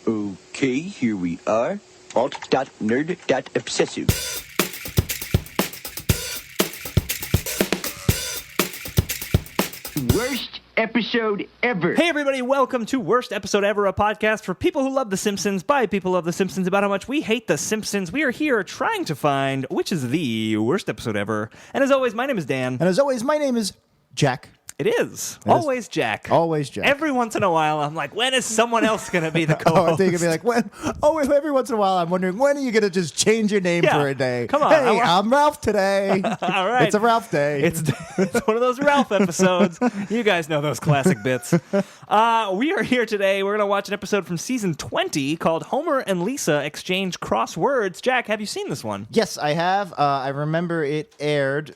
Okay, here we are. Alt.nerd.obsessive. Worst episode ever. Hey everybody, welcome to Worst Episode Ever, a podcast for people who love The Simpsons, by people who love The Simpsons, about how much we hate The Simpsons. We are here trying to find which is the worst episode ever. And as always, my name is Dan. And as always, my name is Jack. It is. Always Jack. Always Jack. Every once in a while, I'm like, when is someone else going to be the co-host? I think you'd be like, when? Oh, every once in a while, I'm wondering, when are you going to just change your name for a day? Come on. Hey, I'm Ralph today. All right. It's a Ralph day. It's one of those Ralph episodes. You guys know those classic bits. We are here today. We're going to watch an episode from season 20 called Homer and Lisa Exchange Crosswords. Jack, have you seen this one? Yes, I have. I remember it aired.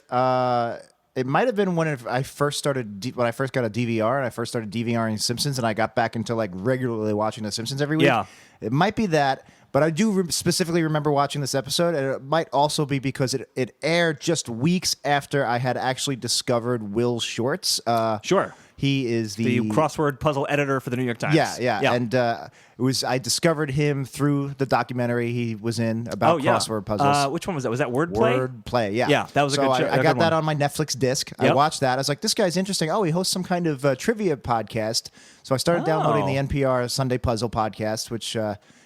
It might have been when I first started, when I first got a DVR and I first started DVRing Simpsons and I got back into like regularly watching The Simpsons every week. Yeah. It might be that, but I do specifically remember watching this episode, and it might also be because it aired just weeks after I had actually discovered Will Shortz. Sure. He is The crossword puzzle editor for the New York Times. Yeah. And I discovered him through the documentary he was in about crossword puzzles. Which one was that? Was that Wordplay? Wordplay, yeah. Yeah, that was a good show. I got that on my Netflix disc. Yep. I watched that. I was like, this guy's interesting. Oh, he hosts some kind of trivia podcast. So I started downloading the NPR Sunday Puzzle podcast, which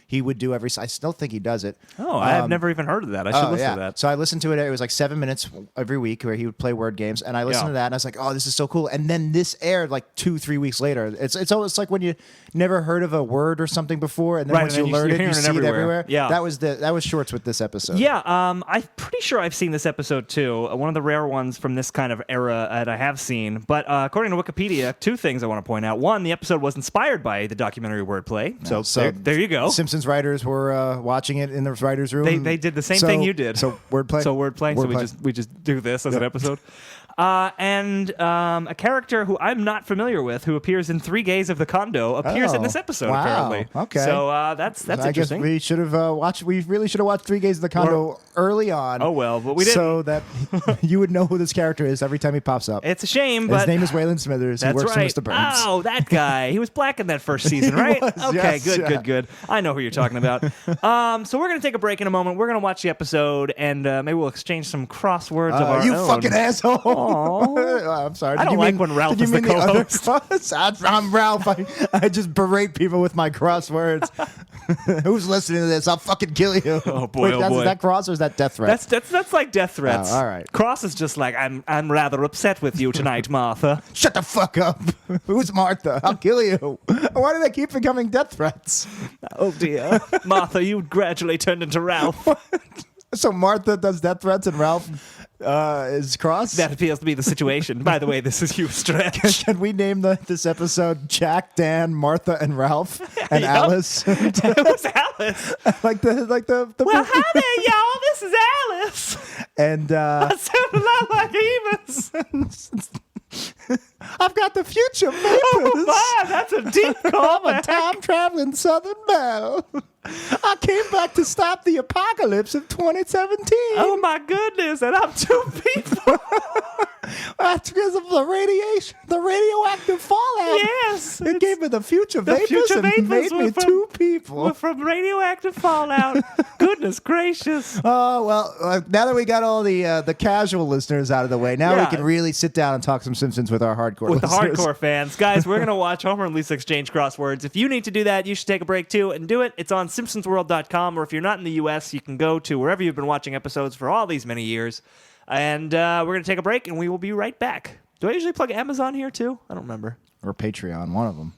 he would do I still think he does it. Oh, I have never even heard of that. I should listen to that. So I listened to it. It was like 7 minutes every week where he would play word games. And I listened to that and I was like, oh, this is so cool. And then this aired like 2-3 weeks later. It's almost like when you never heard of a word or something before. And then once you learn it, you see it everywhere. Yeah. That was Shorts with this episode. Yeah. I'm pretty sure I've seen this episode too. One of the rare ones from this kind of era that I have seen. But according to Wikipedia, two things I want to point out. One, the episode was inspired by the documentary Wordplay. So there you go. Simpsons writers were watching it in the writer's room. They did the same thing you did. So wordplay. So we just do this as an episode. And a character who I'm not familiar with, who appears in 3 Gays of the Condo, appears in this episode. Wow. Apparently. Okay. So that's interesting. I guess we should have watched. We really should have watched 3 Gays of the Condo early on. Oh well, but we didn't. So that you would know who this character is every time he pops up. It's a shame, but his name is Waylon Smithers. He works for Mr. Burns. Oh, that guy. He was black in that first season, right? Okay, yes, good. I know who you're talking about. So we're gonna take a break in a moment. We're gonna watch the episode, and maybe we'll exchange some crosswords of our own. You fucking asshole. I'm sorry. I don't like when Ralph is the co-host. I'm Ralph. I just berate people with my crosswords. Who's listening to this? I'll fucking kill you. Oh boy, Wait, boy. Is that cross or is that death threat? That's like death threats. Oh, all right. Cross is just like I'm rather upset with you tonight, Martha. Shut the fuck up. Who's Martha? I'll kill you. Why do they keep becoming death threats? Oh dear, Martha, you gradually turned into Ralph. So Martha does death threats and Ralph is cross? That appears to be the situation. By the way, this is you, Stretch. Can we name this episode Jack, Dan, Martha, and Ralph and Alice? Who's Alice? like the Well, hi there, y'all. This is Alice. And I sound a lot like Emus. I've got the future vapors. Oh my, that's a deep call. I'm a time-traveling Southern Belle. I came back to stop the apocalypse of 2017. Oh my goodness, and I'm 2 people. That's because of the radiation, the radioactive fallout. Yes. It gave me the future vapors future vapors and made me 2 people. We're from radioactive fallout. Goodness gracious. Oh, well, now that we got all the casual listeners out of the way, now we can really sit down and talk some Simpsons with our hardcore listeners. With the hardcore fans. Guys, we're going to watch Homer and Lisa exchange crosswords. If you need to do that, you should take a break too and do it. It's on simpsonsworld.com, or if you're not in the U.S., you can go to wherever you've been watching episodes for all these many years. And we're going to take a break, and we will be right back. Do I usually plug Amazon here too? I don't remember. Or Patreon, one of them.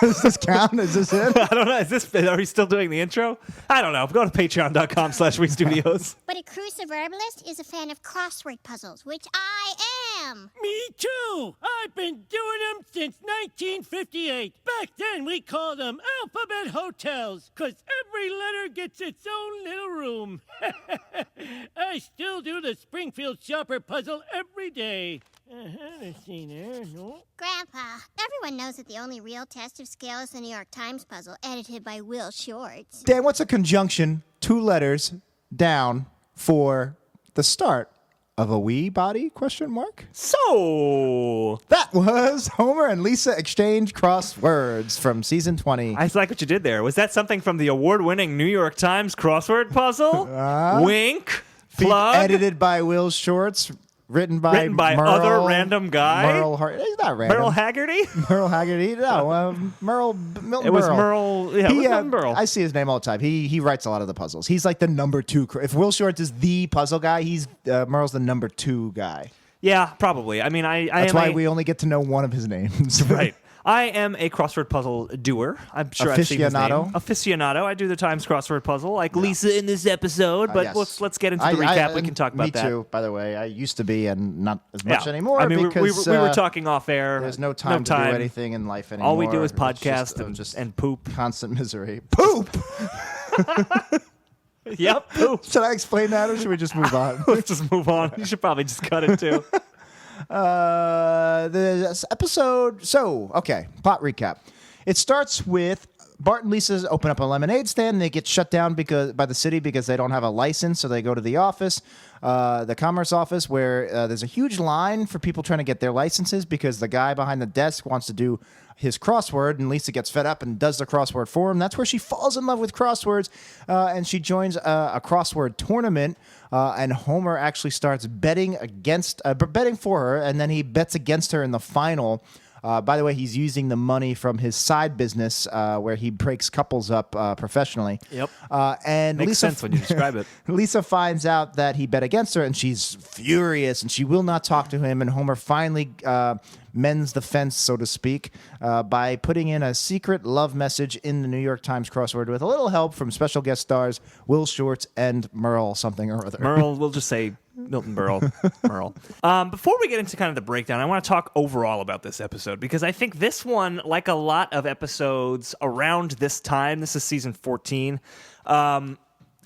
Does this count? Is this it? I don't know. Are we still doing the intro? I don't know. Go to patreon.com/WeStudios. But a crucive herbalist is a fan of crossword puzzles, which I am. Me too. I've been doing them since 1958. Back then, we called them alphabet hotels, because every letter gets its own little room. I still do the Springfield Shopper puzzle every day. Let's see there. No. Grandpa, everyone knows that the only real test of scale is the New York Times puzzle, edited by Will Shortz. Dan, what's a conjunction, 2 letters, down for the start of a wee body? ? So That was Homer and Lisa exchange crosswords from season 20. I like what you did there. Was that something from the award-winning New York Times crossword puzzle? Wink. Plug. Edited by Will Shorts. Written by Merle, other random guy. He's not random. Merle Haggerty. Merle Haggerty. No, Milton It was Berle. Merle. Yeah, it was Milton Berle. I see his name all the time. He writes a lot of the puzzles. He's like the number 2. If Will Shorts is the puzzle guy, Merle's the number 2 guy. Yeah, probably. I mean, That's why we only get to know one of his names. Right. I am a crossword puzzle doer. I'm sure I've seen his name. Aficionado. I do the Times crossword puzzle, like Lisa in this episode. But yes. let's get into the recap. We can talk about that. Me too, by the way. I used to be, and not as much anymore. I mean, because we were talking off air. There's no time to do anything in life anymore. All we do is podcast and poop. Constant misery. Poop! Yep, poop. Should I explain that, or should we just move on? Let's just move on. You should probably just cut it too. This episode. Okay, plot recap. It starts with Bart and Lisa open up a lemonade stand. They get shut down by the city because they don't have a license, so they go to the office, the commerce office, where there's a huge line for people trying to get their licenses because the guy behind the desk wants to do his crossword, and Lisa gets fed up and does the crossword for him. That's where she falls in love with crosswords, and she joins a crossword tournament. And Homer actually starts betting for her, and then he bets against her in the final. By the way, he's using the money from his side business where he breaks couples up professionally. Yep. And Makes Lisa, sense when you describe it. Lisa finds out that he bet against her, and she's furious, and she will not talk to him. And Homer finally mends the fence, so to speak, by putting in a secret love message in the New York Times crossword with a little help from special guest stars Will Shorts and Merle something or other. Merle, we'll just say Milton Berle. Merle. Before we get into kind of the breakdown, I want to talk overall about this episode because I think this one, like a lot of episodes around this time, this is season 14,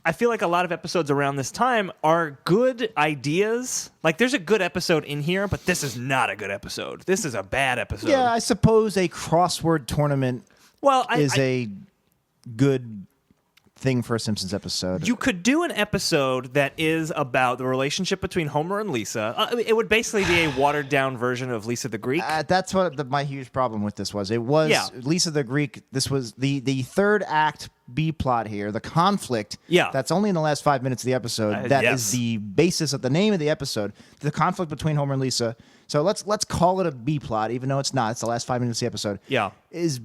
I feel like a lot of episodes around this time are good ideas. Like, there's a good episode in here, but this is not a good episode. This is a bad episode. Yeah, I suppose a crossword tournament is a good thing for a Simpsons episode. You could do an episode that is about the relationship between Homer and Lisa. It would basically be a watered-down version of Lisa the Greek. That's what my huge problem with this was. It was Lisa the Greek. This was the third act B plot here, the conflict. Yeah. That's only in the last 5 minutes of the episode. That is the basis of the name of the episode. The conflict between Homer and Lisa. So let's call it a B plot, even though it's not. It's the last 5 minutes of the episode. Yeah. Is,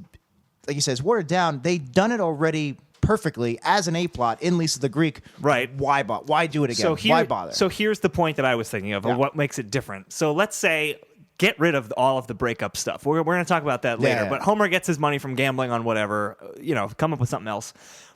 like you said, it's watered down. They've done it already perfectly as an A plot in Lisa the Greek. Right. Why do it again? Why bother? So here's the point that I was thinking of what makes it different. So let's say get rid of all of the breakup stuff. We're going to talk about that later. Yeah. But Homer gets his money from gambling on whatever, come up with something else.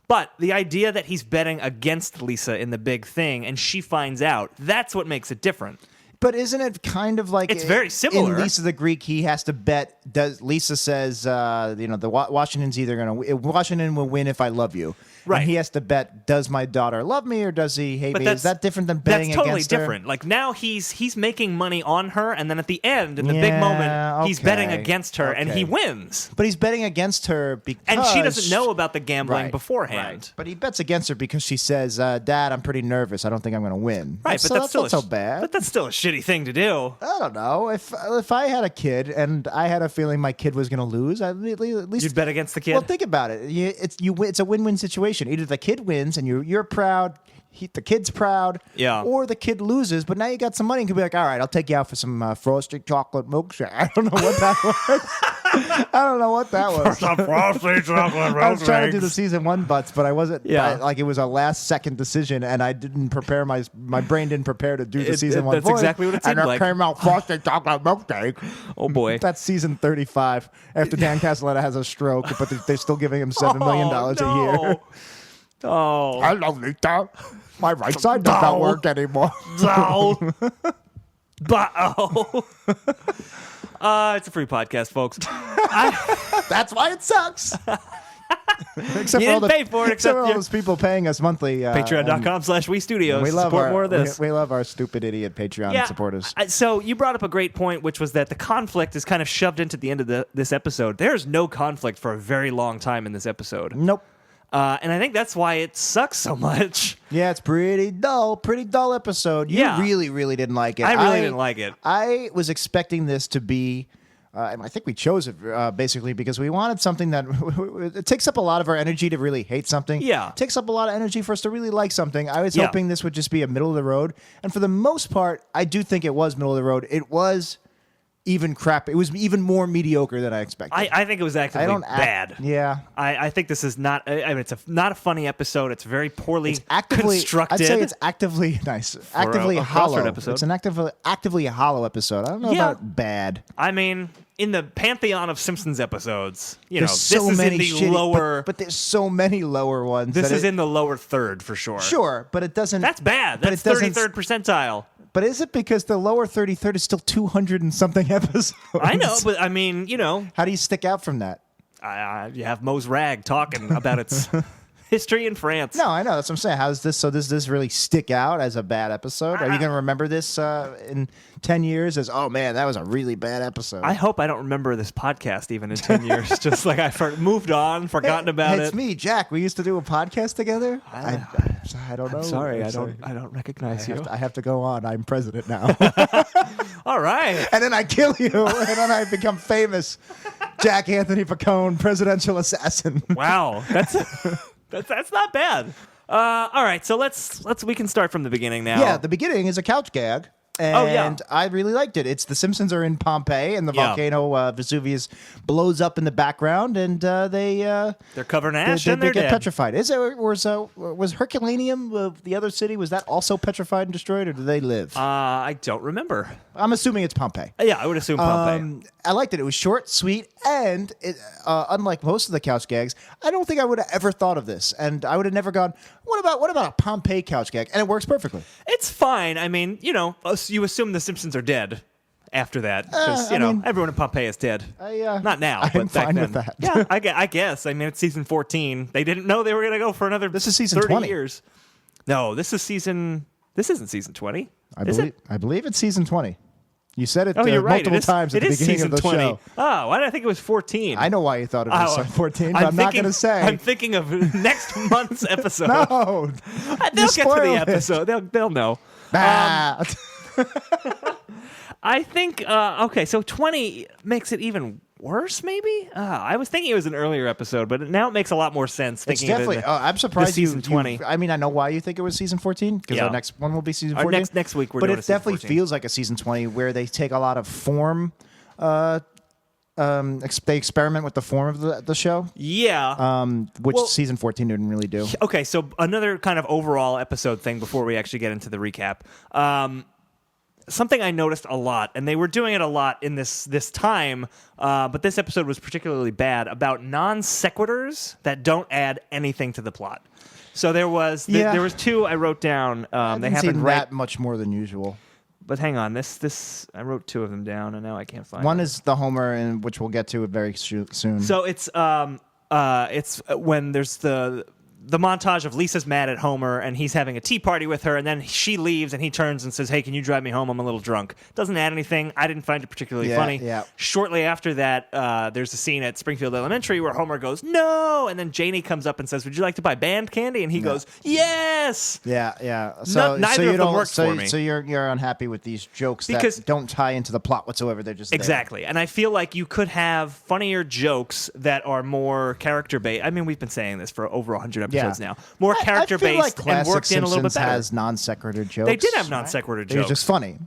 But the idea that he's betting against Lisa in the big thing and she finds out, that's what makes it different. But isn't it kind of like it's very similar? In Lisa the Greek, he has to bet. Lisa says, the Washington's either going to Washington will win if I love you. Right. And he has to bet, does my daughter love me or does he hate me? Is that different than betting against her? That's totally different. Like now he's making money on her, and then at the end, in the big moment, he's betting against her, and he wins. But he's betting against her because... And she doesn't know about the gambling beforehand. Right. But he bets against her because she says, Dad, I'm pretty nervous. I don't think I'm going to win. Right, but that's not so bad. But that's still a shitty thing to do. I don't know. If I had a kid and I had a feeling my kid was going to lose, at least... You'd bet against the kid? Well, think about it. It's a win-win situation. Either the kid wins and you're proud, the kid's proud, or the kid loses, but now you got some money and can be like, all right, I'll take you out for some frosted chocolate milkshake. I don't know what that was. Some frosted chocolate milkshake. I was trying to do the season 1 butts, but I wasn't. It was a last second decision, and I didn't prepare my brain didn't prepare to do the season 1 That's voice. exactly what it seemed like. And it came out frosted chocolate milkshake. Oh boy, that's season 35. After Dan Castellaneta has a stroke, but they're still giving him $7 million a year. Oh, hello, Lita. My right side does not work anymore. No. It's a free podcast, folks. That's why it sucks. Except you didn't pay for it, except for all those people paying us monthly. Patreon.com/WeStudios. We love support more of this. We love our stupid idiot Patreon supporters. So you brought up a great point, which was that the conflict is kind of shoved into the end of this episode. There's no conflict for a very long time in this episode. Nope. And I think that's why it sucks so much. Yeah, it's pretty dull episode. You really, really didn't like it. I really didn't like it. I was expecting this to be, and I think we chose it basically because we wanted something that it takes up a lot of our energy to really hate something. Yeah. It takes up a lot of energy for us to really like something. I was hoping this would just be a middle of the road. And for the most part, I do think it was middle of the road. It was even crap. It was even more mediocre than I expected. I think it was actively bad. Yeah. I think this is not. I mean, it's not a funny episode. It's very poorly constructed. I'd say it's actively nice. Actively a hollow. episode. It's an actively hollow episode. I don't know about bad. I mean, in the pantheon of Simpsons episodes, There's this so is many in the lower. but there's so many lower ones. This is in the lower third for sure. Sure, but it doesn't. That's bad. but That's it doesn't- 33rd percentile. But is it because the lower 33rd is still 200 and something episodes? I know, but I mean, How do you stick out from that? you have Mose Rag talking about its history in France. No, I know. That's what I'm saying. How's this? So does this really stick out as a bad episode? Are you going to remember this in 10 years as, oh, man, that was a really bad episode? I hope I don't remember this podcast even in 10 years. Just like I moved on, forgotten about it. It's me, Jack. We used to do a podcast together. I don't know. I'm sorry. I'm I don't recognize you. I have to go on. I'm president now. All right. And then I kill you. And then I become famous. Jack Anthony Pacone, presidential assassin. Wow. That's not bad. All right, so we can start from the beginning now. Yeah, the beginning is a couch gag. And I really liked it. It's the Simpsons are in Pompeii, and the volcano Vesuvius blows up in the background, and they're covered in ash, and they they're get dead. petrified. Was Herculaneum, the other city, was that also petrified and destroyed, or do they live? I don't remember. I'm assuming it's Pompeii. Yeah, I would assume Pompeii. I liked it. It was short, sweet, and unlike most of the couch gags, I don't think I would have ever thought of this, and I would have never gone, what about a Pompeii couch gag? And it works perfectly. It's fine. I mean, you assume the Simpsons are dead after that because everyone in Pompeii is dead. Not now, I'm but back fine then. with that. Yeah, I guess. I mean, it's season 14. They didn't know they were going to go for another. This is season 30 20. years. No, this isn't season 20. I believe it's season 20. You said it you're right. multiple times at the beginning of the season 20. show. Oh, why did I think it was 14? I know why you thought it was 14, but I'm not going to say. I'm thinking of next month's episode. No. They'll get to the episode. They'll know. Ah. I think, okay, so 20 makes it even worse, maybe? I was thinking it was an earlier episode, but now it makes a lot more sense. It's Thinking definitely. of it I'm surprised season 20. I mean, I know why you think it was season 14 because our next one will be season 14. Next week we're but doing it a season definitely 14. feels like a season 20 where they take a lot of form. They experiment with the form of the show. Yeah. Which season 14 didn't really do. Okay, so another kind of overall episode thing before we actually get into the recap. Something I noticed a lot, and they were doing it a lot in this time, but this episode was particularly bad, about non sequiturs that don't add anything to the plot. So there was two I wrote down. They happened that much more than usual. But hang on, this I wrote two of them down, and now I can't find. One is the Homer, and which we'll get to very soon. So it's when there's the montage of Lisa's mad at Homer and he's having a tea party with her, and then she leaves and he turns and says, "Hey, can you drive me home? I'm a little drunk." Doesn't add anything. I didn't find it particularly funny. Yeah. Shortly after that, there's a scene at Springfield Elementary where Homer goes, "No!" And then Janie comes up and says, "Would you like to buy band candy?" And he goes, "Yes!" Yeah. So neither you of them don't works for me. So you're unhappy with these jokes Because- that don't tie into the plot whatsoever. They're just there. Exactly. And I feel like you could have funnier jokes that are more character-based. I mean, we've been saying this for over 100 episodes now. More character-based and worked in a little bit better. Has non sequitur jokes. They did have non sequitur jokes. They're just funny.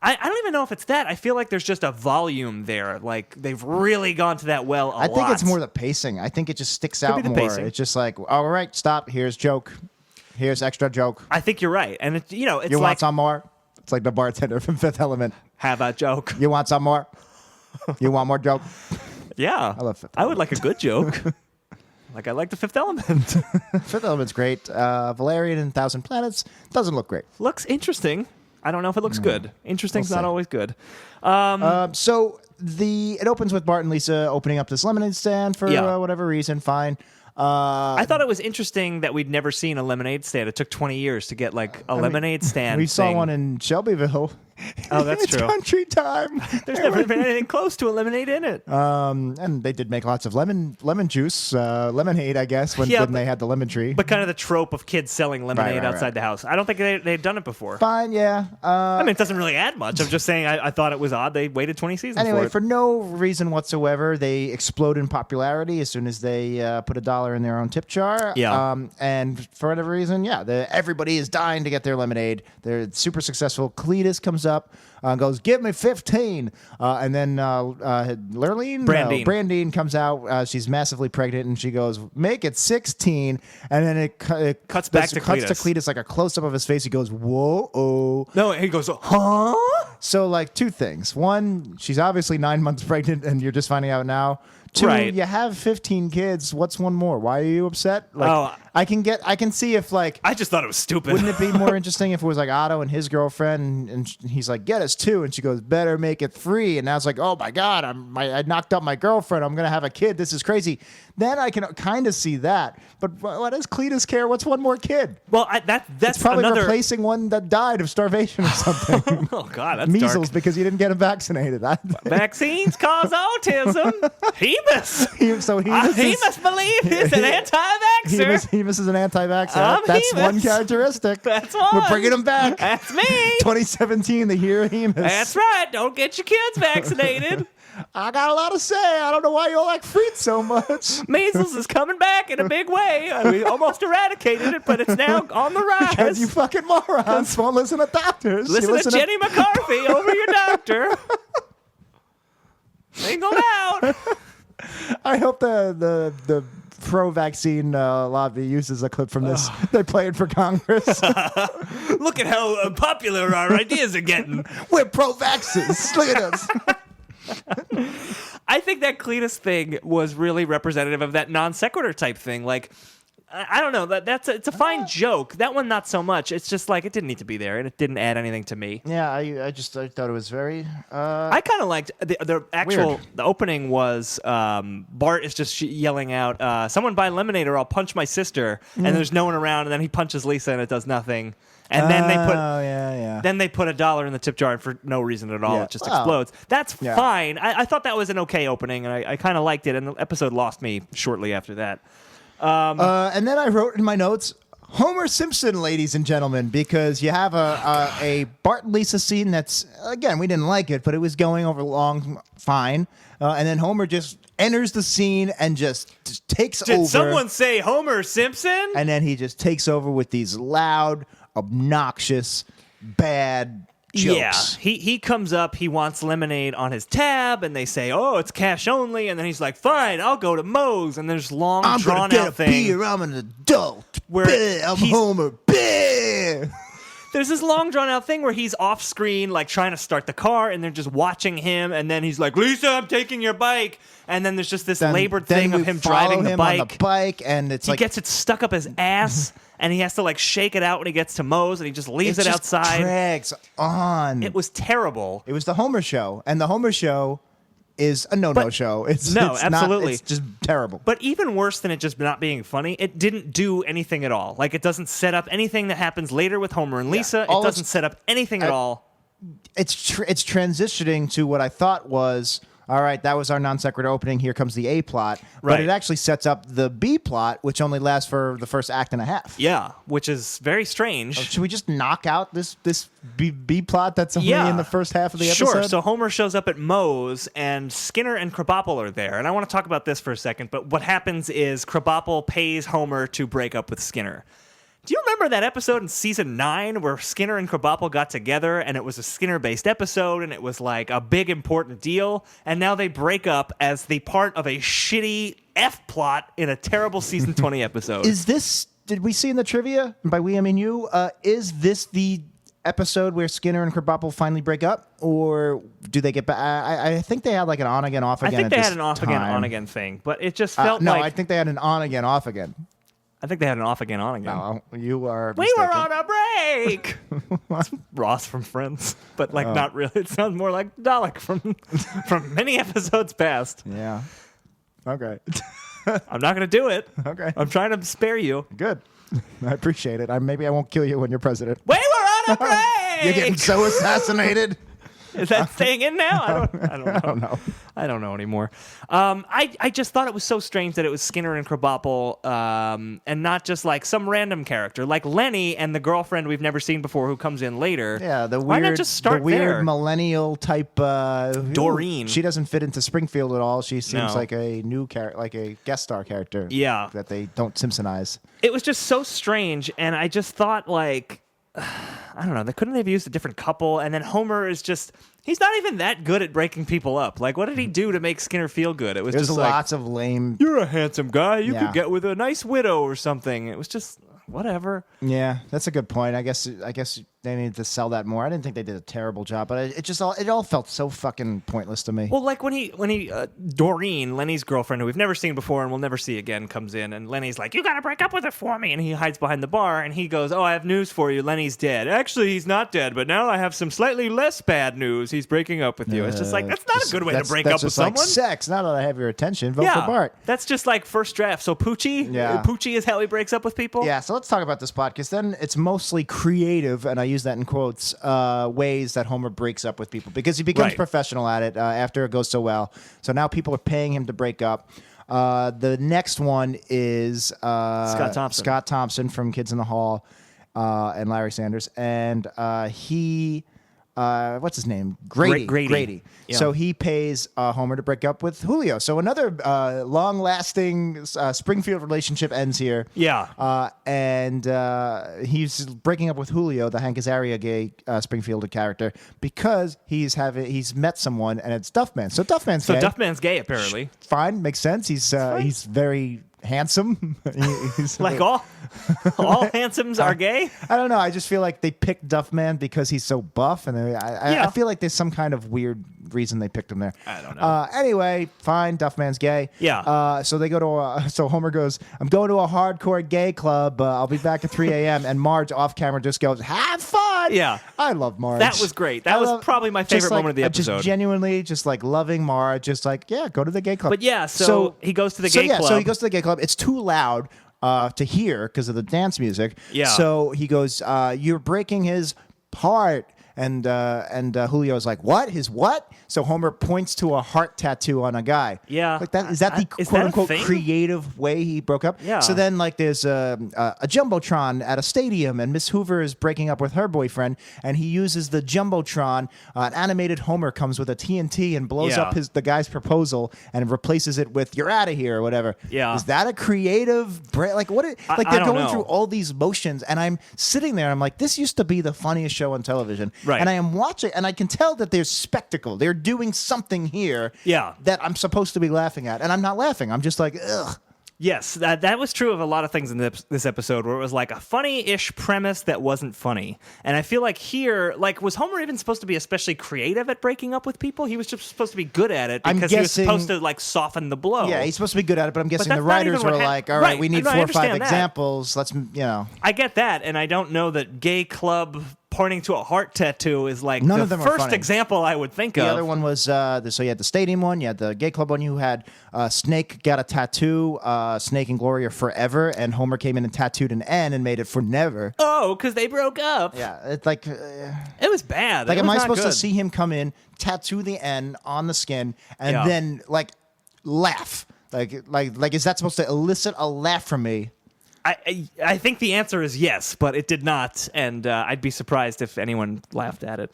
I don't even know if it's that. I feel like there's just a volume there. Like they've really gone to that well a lot. I think it's more the pacing. I think it just sticks out be the more. pacing. It's just like, all right, stop. Here's joke. Here's extra joke. I think you're right. And it's You like, want some more? It's like the bartender from Fifth Element. have a joke. You want some more? You want more joke? Yeah. I love Fifth I would like a good joke. Like I like the Fifth Element. Fifth Element's great. Valerian and Thousand Planets doesn't look great. Looks interesting. I don't know if it looks good. Interesting's We'll not see. always good. So it opens with Bart and Lisa opening up this lemonade stand for whatever reason. Fine. I thought it was interesting that we'd never seen a lemonade stand. It took 20 years to get like a lemonade stand. We saw thing. one in Shelbyville. Oh, that's it's true. country time. There's never been anything close to a lemonade in it. And they did make lots of lemon juice, lemonade, I guess, when they had the lemon tree. But kind of the trope of kids selling lemonade Right. outside the house. I don't think they'd done it before. Fine, yeah. I mean, it doesn't really add much. I'm just saying I thought it was odd. They waited 20 seasons Anyway, for it. for no reason whatsoever, they explode in popularity as soon as they put $1 in their own tip jar. Yeah. And for whatever reason, everybody is dying to get their lemonade. They're super successful. Cletus comes up, goes, "Give me 15." And then Lurleen? Brandine. No, Brandine comes out. She's massively pregnant, and she goes, "Make it 16." And then it Cuts back to Cletus, like a close-up of his face. He goes, "Whoa, oh." No, he goes, huh? So, like, two things. One, she's obviously 9 months pregnant, and you're just finding out now. Two, Right. you have 15 kids. What's one more? Why are you upset? Like, I can see if, like, I just thought it was stupid. wouldn't it be more interesting if it was like Otto and his girlfriend, and he's like, "Get us 2," and she goes, "Better make it 3." And now it's like, "Oh my God, I knocked up my girlfriend. I'm gonna have a kid. This is crazy." Then I can kind of see that. But what does Cletus care? What's one more kid? Well, that's It's probably another. replacing one that died of starvation or something. Oh God, that's Measles dark. because you didn't get him vaccinated. Vaccines cause autism. Hemus. So He Hemus must believe he's an anti-vaxxer. Hemus is an anti-vaxxer. I'm That's Hemus. one characteristic. That's one. We're bringing him back. That's me. 2017, the year of Hemus. That's right. Don't get your kids vaccinated. I got a lot to say. I don't know why you all like Freed so much. Measles is coming back in a big way. We almost eradicated it, but it's now on the Because rise. you fucking morons won't listen to doctors. You Listen to Jenny McCarthy over your doctor. Singled out. I hope the pro-vaccine lobby uses a clip from this. They play it for Congress. Look at how unpopular our ideas are getting. We're pro-vaxxers. Look at us. I think that Cletus thing was really representative of that non sequitur type thing. Like, I don't know. It's a fine joke. That one, not so much. It's just like it didn't need to be there, and it didn't add anything to me. Yeah, I thought it was very. I kind of liked the actual. Weird. The opening was Bart is just yelling out, "Someone buy lemonade or I'll punch my sister." And there's no one around, and then he punches Lisa, and it does nothing. And then they put. yeah. Then they put $1 in the tip jar, and for no reason at all, Yeah. it just Well, explodes. That's yeah. fine. I thought that was an okay opening, and I kind of liked it. And the episode lost me shortly after that. And then I wrote in my notes, Homer Simpson, ladies and gentlemen, because you have a Bart and Lisa scene that's, again, we didn't like it, but it was going over fine. And then Homer just enters the scene and just takes over. Did someone say Homer Simpson? And then he just takes over with these loud, obnoxious, bad jokes. Yeah, he comes up, he wants lemonade on his tab, and they say, "Oh, it's cash only," and then he's like, "Fine, I'll go to Moe's," and there's long I'm drawn gonna get out a thing. beer. I'm an adult. Where Bleh, I'm he's- Homer. Bleh. There's this long drawn out thing where he's off screen, like trying to start the car, and they're just watching him, and then he's like, "Lisa, I'm taking your bike," and then there's just this labored Then thing we of him follow driving the him bike. on the bike, and it's He like gets it stuck up his ass, and he has to like shake it out when he gets to Moe's, and he just leaves it just outside. Drags on. It was terrible. It was the Homer show, and the Homer show is a no-no But- show. It's No, it's absolutely. Not, it's just terrible. But even worse than it just not being funny, it didn't do anything at all. Like, it doesn't set up anything that happens later with Homer and Lisa. all It doesn't it's- set up anything at all. it's transitioning to what I thought was, all right, that was our non sequitur opening. Here comes the A plot. But Right. it actually sets up the B plot, which only lasts for the first act and a half. Yeah, which is very strange. Should we just knock out this B plot that's only in the first half of the episode? Sure. So Homer shows up at Moe's, and Skinner and Krabappel are there. And I want to talk about this for a second, but what happens is Krabappel pays Homer to break up with Skinner. Do you remember that episode in season 9 where Skinner and Krabappel got together, and it was a Skinner-based episode, and it was like a big important deal, and now they break up as the part of a shitty F-plot in a terrible season 20 episode. Did we see in the trivia, and by we I mean you, is this the episode where Skinner and Krabappel finally break up, or do they get back? I think they had like an on-again, off-again I think at they this had an off-again, time. on-again thing, but it just felt no, like... I think they had an on-again, off-again. I think they had an off-again, on-again. No, you are We mistaken. were on a break. It's Ross from Friends, but like not really. It sounds more like Dalek from many episodes past. Yeah. Okay. I'm not going to do it. Okay. I'm trying to spare you. Good. I appreciate it. Maybe I won't kill you when you're president. We were on a break. You're getting so assassinated. Is that staying in now? I don't know. I don't know. I don't know anymore. I just thought it was so strange that it was Skinner and Krabappel, and not just like some random character like Lenny and the girlfriend we've never seen before who comes in later. Yeah, Why not just start the weird there? millennial type. Doreen. She doesn't fit into Springfield at all. She seems No. like a new character, like a guest star character. Yeah. that they don't Simpsonize. It was just so strange, and I just thought like. I don't know. They couldn't have used a different couple, and then Homer is just—he's not even that good at breaking people up. Like, what did he do to make Skinner feel good? It was There's just like, lots of lame. "You're a handsome guy. You Yeah. could get with a nice widow or something." It was just whatever. Yeah, that's a good point. I guess they needed to sell that more. I didn't think they did a terrible job, but it all felt so fucking pointless to me. Well, like when Doreen, Lenny's girlfriend, who we've never seen before and we'll never see again, comes in, and Lenny's like, "You got to break up with her for me," and he hides behind the bar, and he goes, "Oh, I have news for you. Lenny's dead. Actually, he's not dead, but now I have some slightly less bad news. He's breaking up with you." It's just like that's not a good way to break up with just someone. like sex. Now that I have your attention, vote for Bart. That's just like first draft. So Poochie, Yeah. Poochie is how he breaks up with people. Yeah, so let's talk about this podcast. Then it's mostly creative, and I use that in quotes, ways that Homer breaks up with people because he becomes Right. professional at it after it goes so well. So now people are paying him to break up. The next one is Scott Thompson from Kids in the Hall and Larry Sanders. And he... what's his name? Grady. Yeah. So he pays Homer to break up with Julio. So another long-lasting Springfield relationship ends here. Yeah. And he's breaking up with Julio, the Hank Azaria gay Springfield character, because he's met someone, and it's Duffman. So Duffman's gay. Duffman's gay, apparently. Fine, makes sense. He's very handsome. He's Like all handsomes are gay. I don't know. I just feel like they picked Duffman because he's so buff, and I feel like there's some kind of weird reason they picked him there. I don't know. Anyway, fine. Duffman's gay. Yeah. So they go to. So Homer goes, "I'm going to a hardcore gay club. I'll be back at 3 a.m." And Marge off camera just goes, "Have fun." Yeah. I love Marge. That was great. That was probably my favorite moment of the episode. Just genuinely, just like loving Marge. Just like, yeah, go to the gay club. But yeah, so he goes to the gay club. So he goes to the gay club. It's too loud to hear because of the dance music. Yeah. So he goes, "You're breaking his heart." And Julio's like, "What? His what?" So Homer points to a heart tattoo on a guy. Yeah. Like that. Is that the is quote that a unquote thing? creative way he broke up? Yeah. So then like there's a jumbotron at a stadium, and Miss Hoover is breaking up with her boyfriend, and he uses the jumbotron. An animated Homer comes with a TNT and blows up the guy's proposal and replaces it with "You're out of here" or whatever. Yeah. Is that a creative like what? Like I they're don't going know. through all these motions, and I'm sitting there. I'm like, this used to be the funniest show on television. Right. And I am watching, and I can tell that there's spectacle. They're doing something here that I'm supposed to be laughing at, and I'm not laughing. I'm just like, ugh. Yes, that was true of a lot of things in this episode, where it was like a funny-ish premise that wasn't funny. And I feel like here, like, was Homer even supposed to be especially creative at breaking up with people? He was just supposed to be good at it because he was supposed to, like, soften the blow. Yeah, he's supposed to be good at it, but I'm guessing that's the not even writers what were like, all right, we need 4 or 5 examples. Let's, I get that, and I don't know that gay club pointing to a heart tattoo is like None the of them are first funny. example I would think of. The other one was, so you had the stadium one, you had the gay club one, you had Snake got a tattoo, Snake and Gloria forever, and Homer came in and tattooed an N and made it for never. Oh, because they broke up. Yeah, it's like... It was bad. Like, It am was I not supposed to good. see him come in, tattoo the N on the skin, and then, like, laugh? Like, is that supposed to elicit a laugh from me? I think the answer is yes, but it did not, and I'd be surprised if anyone laughed at it.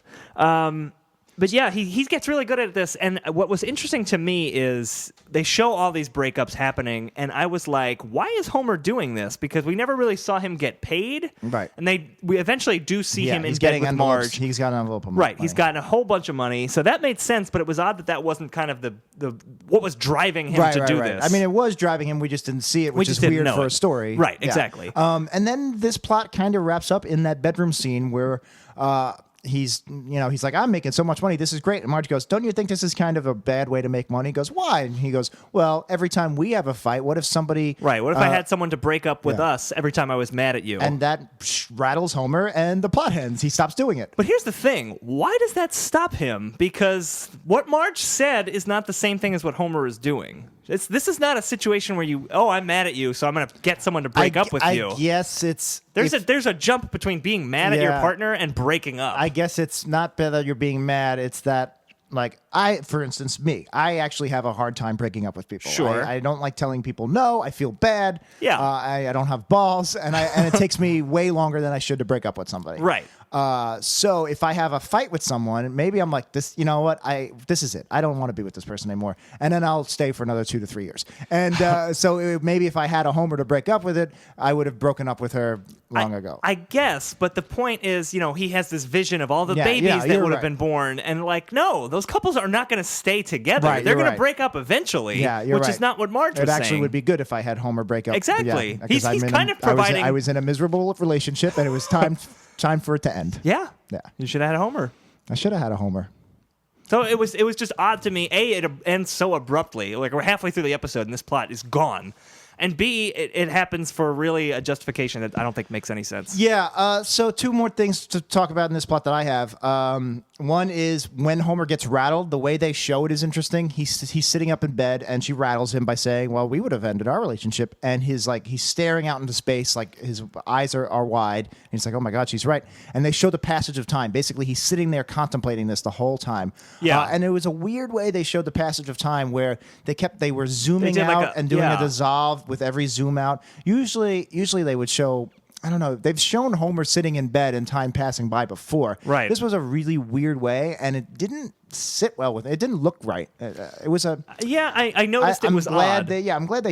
But yeah, he gets really good at this, and what was interesting to me is they show all these breakups happening, and I was like, why is Homer doing this? Because we never really saw him get paid. Right. And we eventually do see him in he's bed getting with envelopes. Marge. He's got an envelope of Right, money. he's gotten a whole bunch of money, so that made sense. But it was odd that wasn't kind of the what was driving him to do this. I mean, it was driving him. We just didn't see it, which is just didn't weird know for it. a story. Right, Yeah. exactly. And then this plot kind of wraps up in that bedroom scene where he's like, I'm making so much money. This is great. And Marge goes, don't you think this is kind of a bad way to make money? He goes, why? And he goes, well, every time we have a fight, what if somebody... Right, what if I had someone to break up with us every time I was mad at you? And that rattles Homer, and the plot ends. He stops doing it. But here's the thing. Why does that stop him? Because what Marge said is not the same thing as what Homer is doing. This is not a situation where I'm mad at you, so I'm going to get someone to break up with you. I guess it's... There's a jump between being mad at your partner and breaking up. I guess it's not that you're being mad. It's that, like, for instance, I actually have a hard time breaking up with people. Sure. I don't like telling people no. I feel bad. Yeah. I don't have balls, and it takes me way longer than I should to break up with somebody. Right. So if I have a fight with someone, maybe I'm like, this, you know what? This is it. I don't want to be with this person anymore. And then I'll stay for another 2 to 3 years. And so maybe if I had a Homer to break up with it, I would have broken up with her long ago. I guess, but the point is, he has this vision of all the babies that would have been born, and like, no, those couples are not going to stay together. Right, They're going right. to break up evenally, which is not what Marge was saying. It actually would be good if I had Homer break up. Exactly. Yeah, He's kind of providing... I was in a miserable relationship, and it was time for it to end. Yeah. Yeah. You should have had a Homer. I should have had a Homer. So it was just odd to me. A, it ends so abruptly. Like, we're halfway through the episode, and this plot is gone. And B, it happens for really a justification that I don't think makes any sense. Yeah, so 2 more things to talk about in this plot that I have. One is when Homer gets rattled, the way they show it is interesting. He's sitting up in bed, and she rattles him by saying, well, we would have ended our relationship. And he's staring out into space, like his eyes are wide. And he's like, oh my God, she's right. And they show the passage of time. Basically, he's sitting there contemplating this the whole time. Yeah. And it was a weird way they showed the passage of time where they were zooming out and doing a dissolve with every zoom out. Usually they would show, I don't know, they've shown Homer sitting in bed and time passing by before. Right. This was a really weird way, and it didn't sit well with it. It didn't look right. It was a... Yeah, I noticed it was odd. I'm glad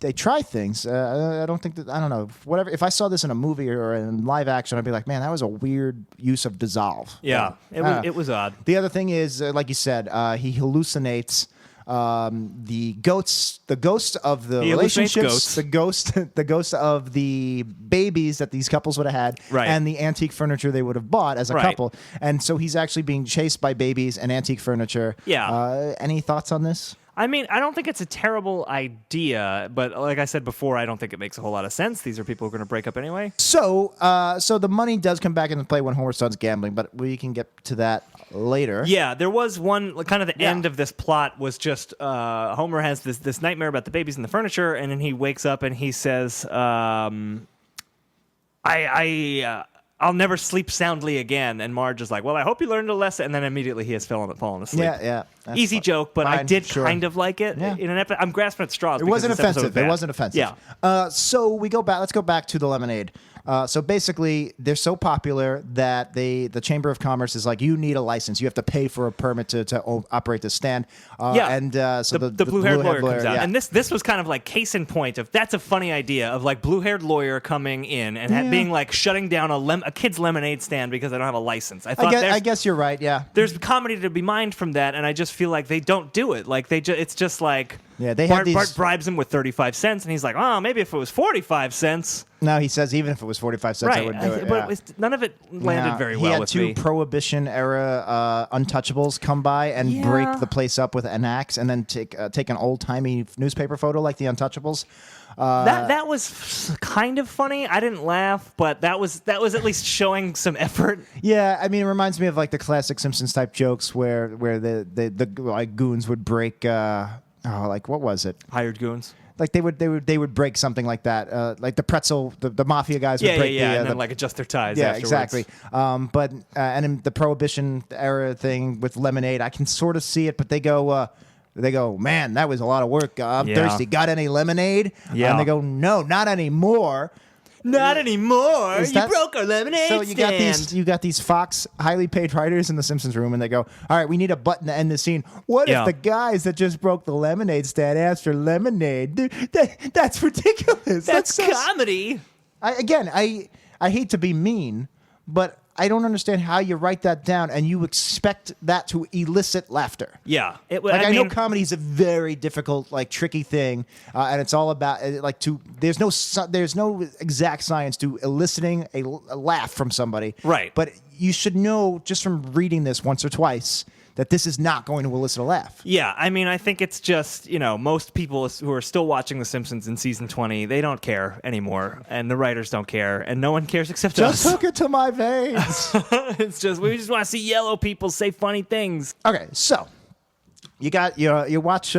they try things. I don't think that... I don't know. Whatever. If I saw this in a movie or in live action, I'd be like, man, that was a weird use of dissolve. Yeah, it was odd. The other thing is, like you said, he hallucinates... the ghost of the relationships, the ghost of the babies that these couples would have had, right. and the antique furniture they would have bought as a couple. And so he's actually being chased by babies and antique furniture. Yeah. Any thoughts on this? I mean, I don't think it's a terrible idea, but like I said before, I don't think it makes a whole lot of sense. These are people who are going to break up anyway. So the money does come back into play when Homer starts gambling, but we can get to that later. Yeah, there was one, kind of the end of this plot was just Homer has this nightmare about the babies and the furniture, and then he wakes up and he says, I'll never sleep soundly again. And Marge is like, well, I hope you learned a lesson. And then immediately he has fallen asleep. Yeah. Easy joke, but I did sure. kind of like it. Yeah. In an I'm grasping at straws. It wasn't offensive. Yeah. So we go back. Let's go back to the lemonade. So basically, they're so popular that the Chamber of Commerce is like, you need a license. You have to pay for a permit to operate this stand. And so the blue-haired lawyer comes out. Yeah. And this was kind of like case in point of that's a funny idea of like blue-haired lawyer coming in and being like shutting down a kid's lemonade stand because they don't have a license. I guess you're right. Yeah. There's comedy to be mined from that, and I just feel like they don't do it. Like it's just like Bart bribes him with 35 cents, and he's like, oh, maybe if it was 45 cents. No, he says even if it was 45 cents, I would do it. But none of it landed very well with me. He had 2 Prohibition-era untouchables come by and break the place up with an axe and then take an old-timey newspaper photo like the Untouchables. That was kind of funny. I didn't laugh, but that was at least showing some effort. Yeah, I mean, it reminds me of like the classic Simpsons type jokes where the like goons would break. Like what was it? Hired goons. Like they would break something like that. Like the pretzel, the mafia guys would break and then like adjust their ties. Yeah, afterwards. exactly. But and in the Prohibition era thing with lemonade, I can sort of see it. But they go, man, that was a lot of work. I'm thirsty. Got any lemonade? Yeah. And they go, no, not anymore. Not anymore. You broke our lemonade stand. You got these Fox highly paid writers in the Simpsons room, and they go, all right, we need a button to end the scene. What if the guys that just broke the lemonade stand asked for lemonade? Dude, that's ridiculous. That's comedy. I hate to be mean, but I don't understand how you write that down and you expect that to elicit laughter. Yeah. I know comedy is a very difficult, like, tricky thing, and it's all about, there's no exact science to eliciting a laugh from somebody. Right. But you should know, just from reading this once or twice, that this is not going to elicit a laugh. Yeah, I mean, I think it's just, most people who are still watching The Simpsons in season 20, they don't care anymore, and the writers don't care, and no one cares except us. Just hook it to my veins. It's just, we just want to see yellow people say funny things. Okay, so you watch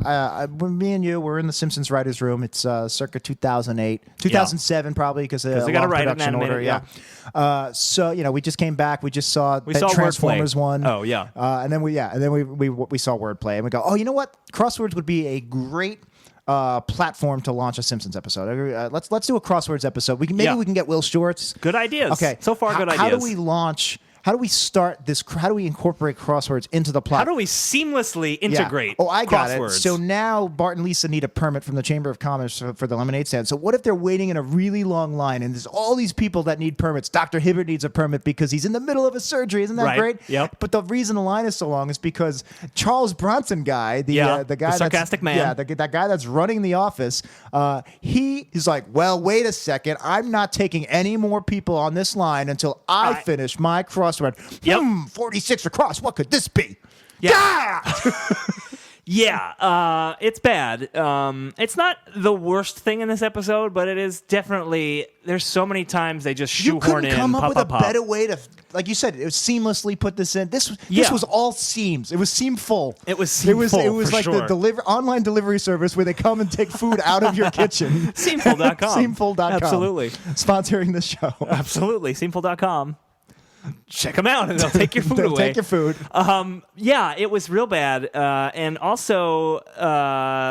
when me and you were in the Simpsons writers' room. It's circa 2008, 2007 probably because they got to write it in production order. Yeah. So we just came back. We just saw We saw Transformers Wordplay. one. Oh, yeah. And then we saw Wordplay, and we go, oh, you know what? Crosswords would be a great platform to launch a Simpsons episode. Let's do a Crosswords episode. We can get Will Shortz. Good ideas. Okay. So far, good ideas. How do we launch? How do we start this? How do we incorporate Crosswords into the plot? How do we seamlessly integrate Oh, I got crosswords? it. So now Bart and Lisa need a permit from the Chamber of Commerce for the lemonade stand. So what if they're waiting in a really long line and there's all these people that need permits? Dr. Hibbert needs a permit because he's in the middle of a surgery. Isn't that Right. great? Yep. But the reason the line is so long is because Charles Bronson guy, the guy the that's sarcastic man. that guy that's running the office, he's like, well, wait a second. I'm not taking any more people on this line until I finish my crossword. Yep. 46 across. What could this be? Yeah. Yeah, it's bad. It's not the worst thing in this episode, but it is definitely. There's so many times they just You shoehorn couldn't in. come up with a pop. better way to, like you said, it was seamlessly put this in. This Yeah. was all seams. It was seamful. It was seamful, It was for like sure. the online delivery service where they come and take food out of your kitchen. Seamful.com. Seamful.com. Absolutely. Sponsoring the show. Absolutely. Seamful.com. Check them out and they'll take your food They'll away. take your food. Yeah, it was real bad. And also,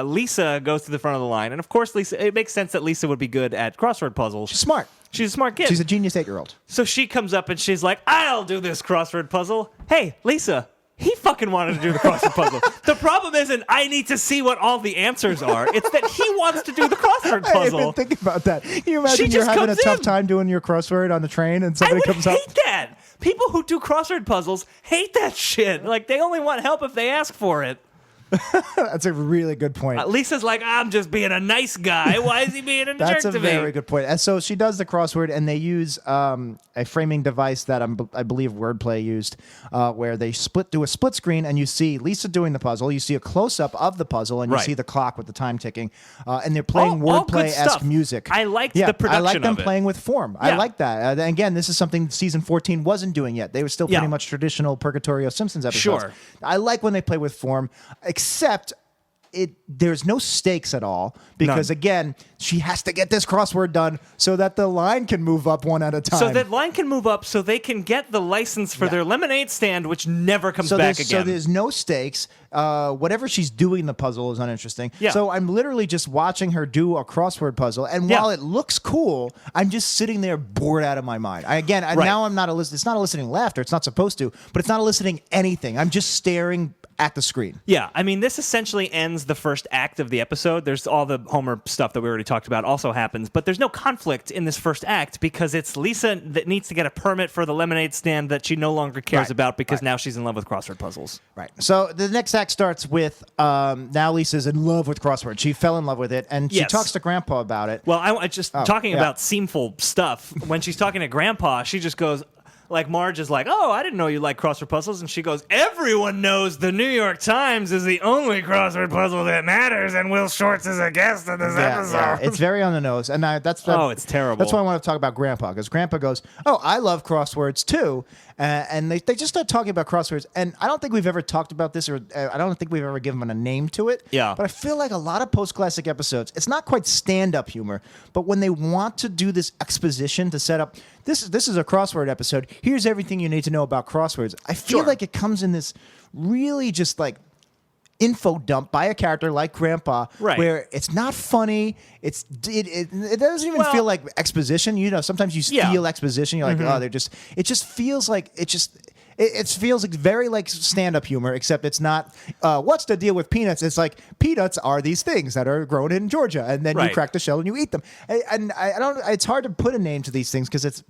Lisa goes to the front of the line. And of course, Lisa, it makes sense that Lisa would be good at crossword puzzles. She's smart. She's a smart kid. She's a genius 8-year-old. So she comes up and she's like, I'll do this crossword puzzle. Hey, Lisa, he fucking wanted to do the crossword puzzle. The problem isn't I need to see what all the answers are. It's that he wants to do the crossword I didn't puzzle. even think about that. Can you imagine She you're just having a comes tough in. time doing your crossword on the train and I somebody would comes up? hate that. People who do crossword puzzles hate that shit. Like, they only want help if they ask for it. That's a really good point. Lisa's like, I'm just being a nice guy. Why is he being a jerk That's to a me? very good point. And so she does the crossword, and they use a framing device that I believe Wordplay used, where they do a split screen, and you see Lisa doing the puzzle. You see a close up of the puzzle, and you Right. see the clock with the time ticking, and they're playing All good Wordplay-esque stuff. music. I liked yeah, the production I like them of it. playing with form. I Yeah. like that. And again, this is something season 14 wasn't doing yet. They were still pretty Yeah. much traditional Purgatorio Simpsons episodes. Sure. I like when they play with form, except there's no stakes at all because None. again, she has to get this crossword done so that the line can move up one at a time. So that line can move up so they can get the license for their lemonade stand, which never comes back again. So there's no stakes. Whatever she's doing the puzzle is uninteresting. Yeah. So I'm literally just watching her do a crossword puzzle, and Yeah. while it looks cool, I'm just sitting there bored out of my mind. Right. Now I'm not it's not eliciting laughter. It's not supposed to, but it's not eliciting anything. I'm just staring at the screen. Yeah, I mean, this essentially ends the first act of the episode. There's all the Homer stuff that we already talked about also happens, but there's no conflict in this first act because it's Lisa that needs to get a permit for the lemonade stand that she no longer cares Right, about because now she's in love with crossword puzzles. Right. So the next act starts with now Lisa's in love with crossword. She fell in love with it, and she Yes. talks to Grandpa about it. Well, I just talking yeah. about seamful stuff. When she's talking to Grandpa, she just goes, like Marge is like, oh, I didn't know you like crossword puzzles. And she goes, everyone knows the New York Times is the only crossword puzzle that matters, and Will Shortz is a guest in this episode. Yeah, it's very on the nose, and It's terrible. That's why I want to talk about Grandpa, because Grandpa goes, "Oh, I love crosswords too," and they just start talking about crosswords, and I don't think we've ever talked about this, or I don't think we've ever given a name to it. Yeah. But I feel like a lot of post-classic episodes, it's not quite stand-up humor, but when they want to do this exposition to set up, this is a crossword episode. Here's everything you need to know about crosswords. I feel Sure. like it comes in this really just like info dump by a character like Grandpa, Right. where it's not funny. It doesn't even Well- feel like exposition. You know, sometimes you Yeah. feel exposition. You're like, oh, they're just. It just feels like it feels like very like stand-up humor, except it's not. What's the deal with peanuts? It's like peanuts are these things that are grown in Georgia, and then you Right. crack the shell and you eat them. And I don't. It's hard to put a name to these things because it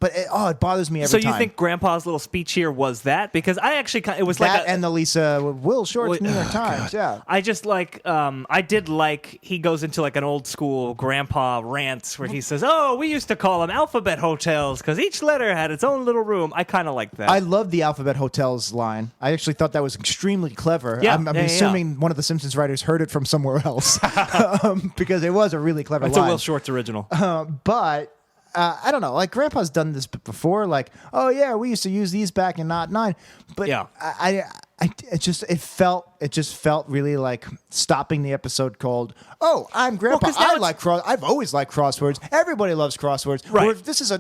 bothers me every So time. you think Grandpa's little speech here was that? Because I actually, it was that like and the Lisa Will Short's Wait, New York Times, yeah. I just like, I did like, he goes into like an old school grandpa rant where he says, oh, we used to call them alphabet hotels because each letter had its own little room. I kind of like that. I love the Alphabet Hotels line. I actually thought that was extremely clever. Yeah, I'm yeah, assuming one of the Simpsons writers heard it from somewhere else because it was a really clever It's a line. Will Shortz original. But I don't know. Like Grandpa's done this before. Like, oh yeah, we used to use these back in '09. But Yeah. it felt really like stopping the episode called, "Oh, I'm Grandpa. I've always liked crosswords. Everybody loves crosswords." Right. Or this is a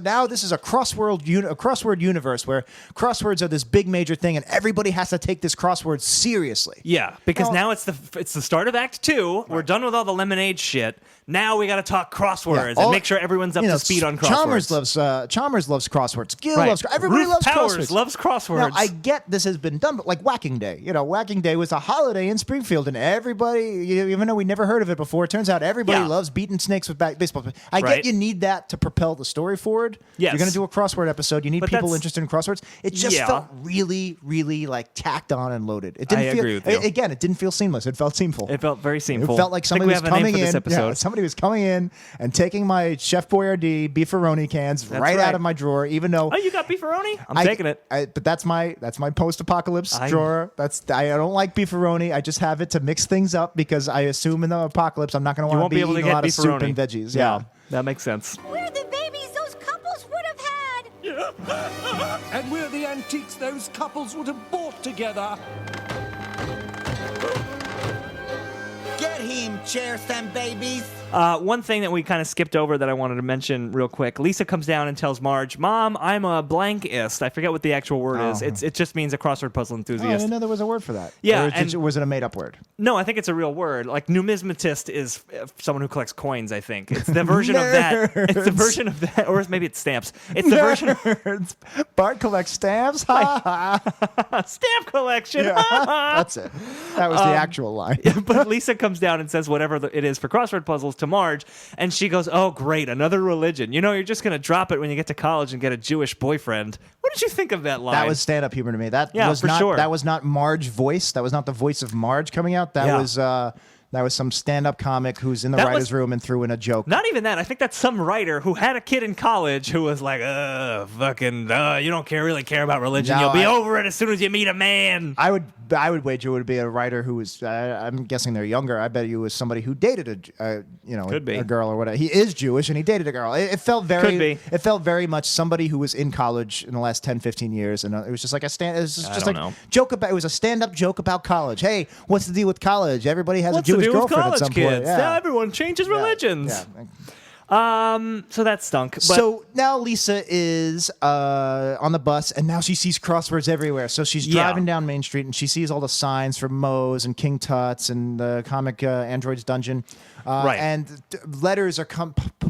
crossword universe where crosswords are this big major thing, and everybody has to take this crossword seriously. Yeah, because now it's the start of Act 2. We're done with all the lemonade shit. Now we got to talk crosswords and make sure everyone's up to speed on crosswords. Chalmers loves crosswords. Gil loves everybody Ruth loves Powers crosswords. loves crosswords. Now, I get this has been done, but like Whacking Day. Whacking Day was a holiday in Springfield, and everybody, even though we never heard of it before, it turns out everybody loves beating snakes with baseball. I get you need that to propel the story forward. Yes. You're going to do a crossword episode. You need people interested in crosswords. It just felt really, really like tacked on and loaded. It didn't agree with you. Again, it didn't feel seamless. It felt seamful. It felt very seamful. It felt like somebody was coming in. Yeah, somebody was coming in and taking my Chef Boyardee beefaroni cans right out of my drawer, even though. Oh, you got beefaroni? I'm taking it. But that's my post-apocalypse drawer. I don't like beefaroni. I just have it to mix things up because I assume in the apocalypse I'm not going to want to be eating a lot of soup and veggies. Yeah, that makes sense. We're the babies those couples would have had. And we're the antiques those couples would have bought together. Get him, cherish them babies. One thing that we kind of skipped over that I wanted to mention real quick. Lisa comes down and tells Marge, "Mom, I'm a blankist." I forget what the actual word is. It just means a crossword puzzle enthusiast. I didn't know there was a word for that. Yeah, or was it a made-up word? No, I think it's a real word. Like numismatist is someone who collects coins, I think. It's the version of that. It's the version of that. Or maybe it's stamps. It's the version of... Bart collects stamps? Stamp collection. That's it. That was the actual line. But Lisa comes down and says whatever it is for crossword puzzles to Marge, and she goes, "Oh, great, another religion. You're just going to drop it when you get to college and get a Jewish boyfriend." What did you think of that line? That was stand-up humor to me. That was not Marge voice. That was not the voice of Marge coming out. That was some stand-up comic who's in the writer's room and threw in a joke. Not even that. I think that's some writer who had a kid in college who was like, you don't really care about religion. You'll be over it as soon as you meet a man. I would wager it would be a writer who was, I'm guessing they're younger. I bet he was somebody who dated a girl or whatever. He is Jewish and he dated a girl. It felt very much somebody who was in college in the last 10, 15 years. And it was just like joke about, it was a stand-up joke about college. Hey, what's the deal with college? Everybody has a Jewish girlfriend at some point. Yeah. Now everyone changes religions. Yeah. So that stunk. But so now Lisa is on the bus, and now she sees crosswords everywhere. So she's driving down Main Street, and she sees all the signs for Moe's and King Tut's and the comic Android's Dungeon. And letters are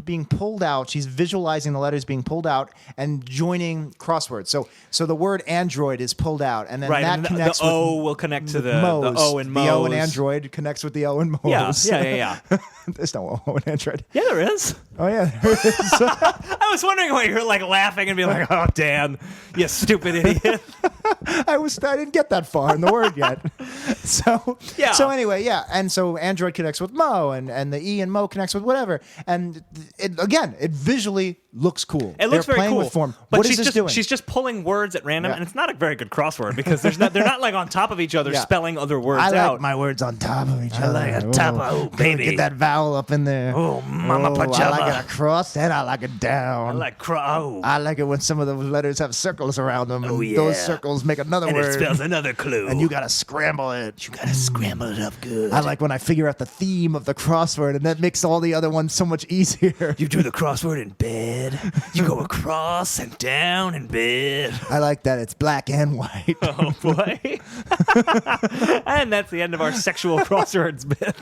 being pulled out. She's visualizing the letters being pulled out and joining crosswords. So the word Android is pulled out, and then that connects. The O will connect to the O in Moe's. The O in Android connects with the O in Moe's. Yeah. There's no O in Android. Yeah, there is. Oh yeah, there is. I was wondering why you were like laughing and being like, "Oh, Dan, you stupid idiot." I didn't get that far in the word yet. So anyway, and so Android connects with Mo, and the E in Mo connects with whatever, and it visually looks cool. It looks They're very playing cool. With form. But what is this doing? She's just pulling words at random, and it's not a very good crossword because they're not like on top of each other spelling other words out. I like my words on top of each other. I like a top of baby. Get that vowel up in there. Oh, mama pajama. I like it across and I like it down. I like I like it when some of the letters have circles around them, and those circles make another word. And it spells another clue. And you gotta scramble it. You gotta scramble it up good. I like when I figure out the theme of the crossword, and that makes all the other ones so much easier. You do the crossword in bed. You go across and down in bed. I like that it's black and white. Oh boy. And that's the end of our sexual crosswords bit.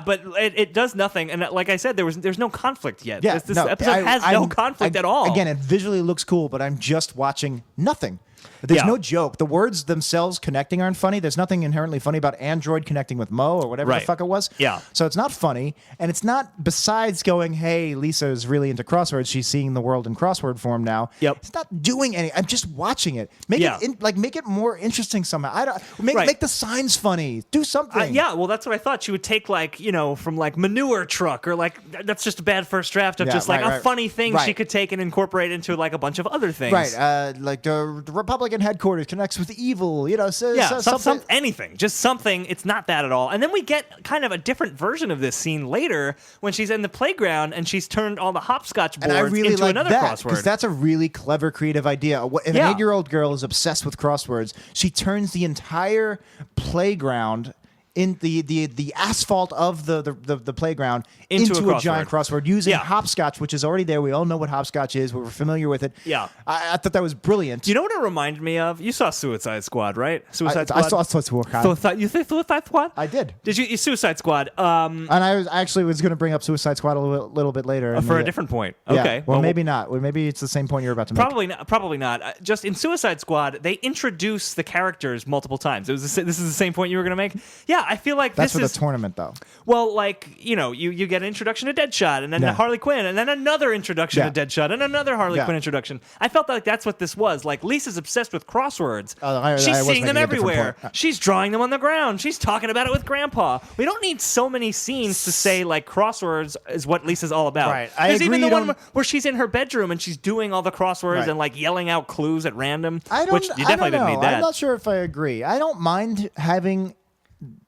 But it does nothing, and like I said, there's no conflict yet. Yeah, this episode has no conflict at all. Again, it visually looks cool, but I'm just watching nothing. There's no joke. The words themselves connecting aren't funny. There's nothing inherently funny about Android connecting with Mo or whatever the fuck it was. Yeah. So it's not funny, and it's not, besides going, hey, Lisa is really into crosswords. She's seeing the world in crossword form now. Yep. It's not doing any. I'm just watching it. Make it more interesting somehow. Make the signs funny. Do something. Well, that's what I thought. She would take from manure truck or that's just a bad first draft of a funny thing she could take and incorporate into a bunch of other things. Right. Like the Republican Republican headquarters connects with evil. So, Yeah, something. anything. Just something. It's not that at all. And then we get kind of a different version of this scene later when she's in the playground and she's turned all the hopscotch boards And I really into like another that crossword. because that's a really clever, creative idea. If an 8-year-old girl is obsessed with crosswords, she turns the entire playground in the asphalt of the playground into a giant crossword using hopscotch, which is already there. We all know what hopscotch is. We're familiar with it. Yeah. I thought that was brilliant. Do you know what it reminded me of? You saw Suicide Squad, right? Suicide Squad. I saw Suicide Squad. You think Suicide Squad? I did. Did you? Suicide Squad. And I actually was going to bring up Suicide Squad a little bit later. For a different point. Yeah. Okay. Well, maybe not. Well, maybe it's the same point you're about to make. Probably not. Just in Suicide Squad, they introduce the characters multiple times. This is the same point you were going to make? Yeah, I feel like That's this for is... the tournament, though. Well, you get an introduction to Deadshot, and then Harley Quinn, and then another introduction to Deadshot, and another Harley Quinn introduction. I felt like that's what this was. Like, Lisa's obsessed with crosswords. She's seeing them everywhere. She's drawing them on the ground. She's talking about it with Grandpa. We don't need so many scenes to say, like, crosswords is what Lisa's all about. Right. There's even the one where she's in her bedroom, and she's doing all the crosswords and, like, yelling out clues at random, which you definitely didn't need that. I'm not sure if I agree. I don't mind having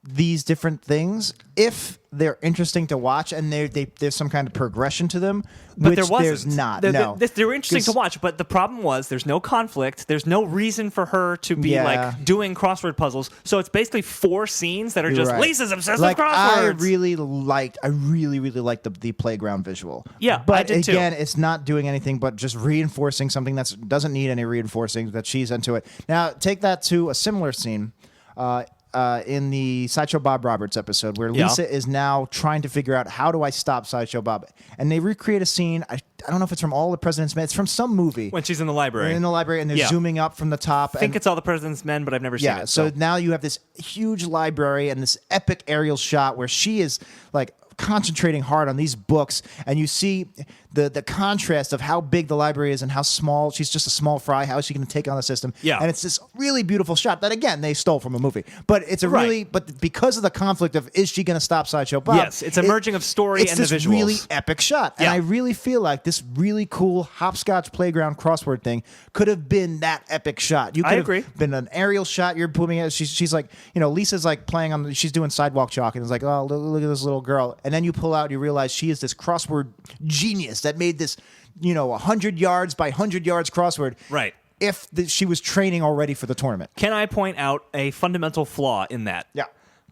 these different things if they're interesting to watch and there's some kind of progression to them, but which there wasn't. There's not. They were interesting to watch, but the problem was there's no conflict. There's no reason for her to be like doing crossword puzzles. So it's basically 4 scenes that are just Lisa's obsessed with crosswords. I really liked the playground visual. Yeah, but I did again, too. it's not doing anything but just reinforcing something that doesn't need any reinforcing, that she's into it. Now take that to a similar scene. In the Sideshow Bob Roberts episode, where Lisa is now trying to figure out, how do I stop Sideshow Bob? And they recreate a scene. I don't know if it's from All the President's Men. It's from some movie. When she's in the library. And they're zooming up from the top. I think it's All the President's Men, but I've never seen it. So now you have this huge library and this epic aerial shot where she is like concentrating hard on these books, and you see the contrast of how big the library is and how small she's just a small fry. How is she going to take on the system? Yeah, and it's this really beautiful shot that again they stole from a movie, but it's but because of the conflict of is she going to stop Sideshow Bob? Yes, it's a merging of story and the visuals. It's this really epic shot, and I really feel like this really cool hopscotch playground crossword thing could have been that epic shot. You could have been an aerial shot. You're booming it. She's like, Lisa's like playing on. She's doing sidewalk chalk, and it's like, oh, look at this little girl, and then you pull out, you realize she is this crossword genius that made this, 100 yards by 100 yards crossword. Right. If she was training already for the tournament. Can I point out a fundamental flaw in that? Yeah.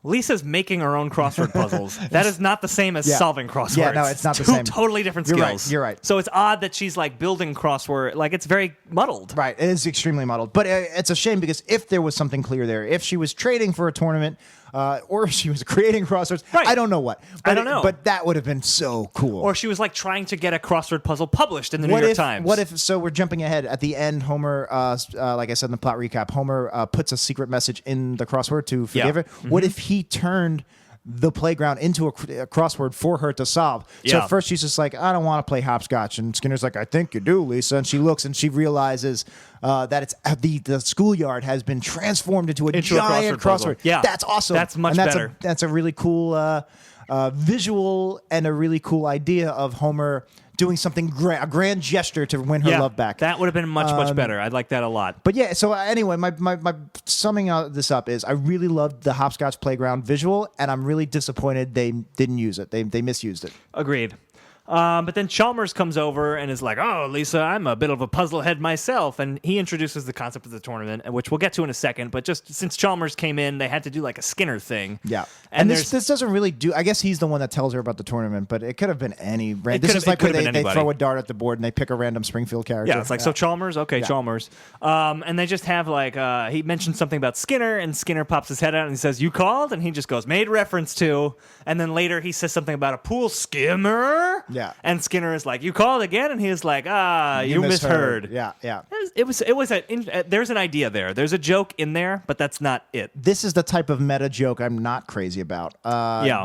Lisa's making her own crossword puzzles. That is not the same as solving crosswords. Yeah, no, it's not the same. Two totally different skills. You're right. So it's odd that she's like building crossword. Like it's very muddled. Right. It is extremely muddled. But it's a shame because if there was something clear there, if she was training for a tournament, or if she was creating crosswords, I don't know what. I don't know. But that would have been so cool. Or she was like trying to get a crossword puzzle published in the New York Times. What if? So we're jumping ahead. At the end, Homer, like I said in the plot recap, Homer puts a secret message in the crossword to forgive her. Mm-hmm. What if he turned the playground into a crossword for her to solve? So at first she's just like, I don't want to play hopscotch, and Skinner's like, I think you do, Lisa. And she looks and she realizes that it's the schoolyard has been transformed into a giant crossword. Yeah, that's awesome. That's much better. That's a really cool visual and a really cool idea of Homer doing something a grand gesture to win her love back. That would have been much better. I'd like that a lot. But yeah, so anyway, my summing this up is I really loved the hopscotch playground visual, and I'm really disappointed they didn't use it. They misused it. Agreed. But then Chalmers comes over and is like, oh, Lisa, I'm a bit of a puzzle head myself. And he introduces the concept of the tournament, which we'll get to in a second. But just since Chalmers came in, they had to do like a Skinner thing. Yeah. And this doesn't really do... I guess he's the one that tells her about the tournament, but it could have been any... This is like where they throw a dart at the board and they pick a random Springfield character. Yeah, it's like, so Chalmers? Okay, Chalmers. And they just have like... he mentioned something about Skinner, and Skinner pops his head out and he says, you called? And he just goes, made reference to. And then later he says something about a pool skimmer. Yeah. And Skinner is like, you called again? And he was like, you misheard. Yeah. There's an idea there. There's a joke in there, but that's not it. This is the type of meta joke I'm not crazy about.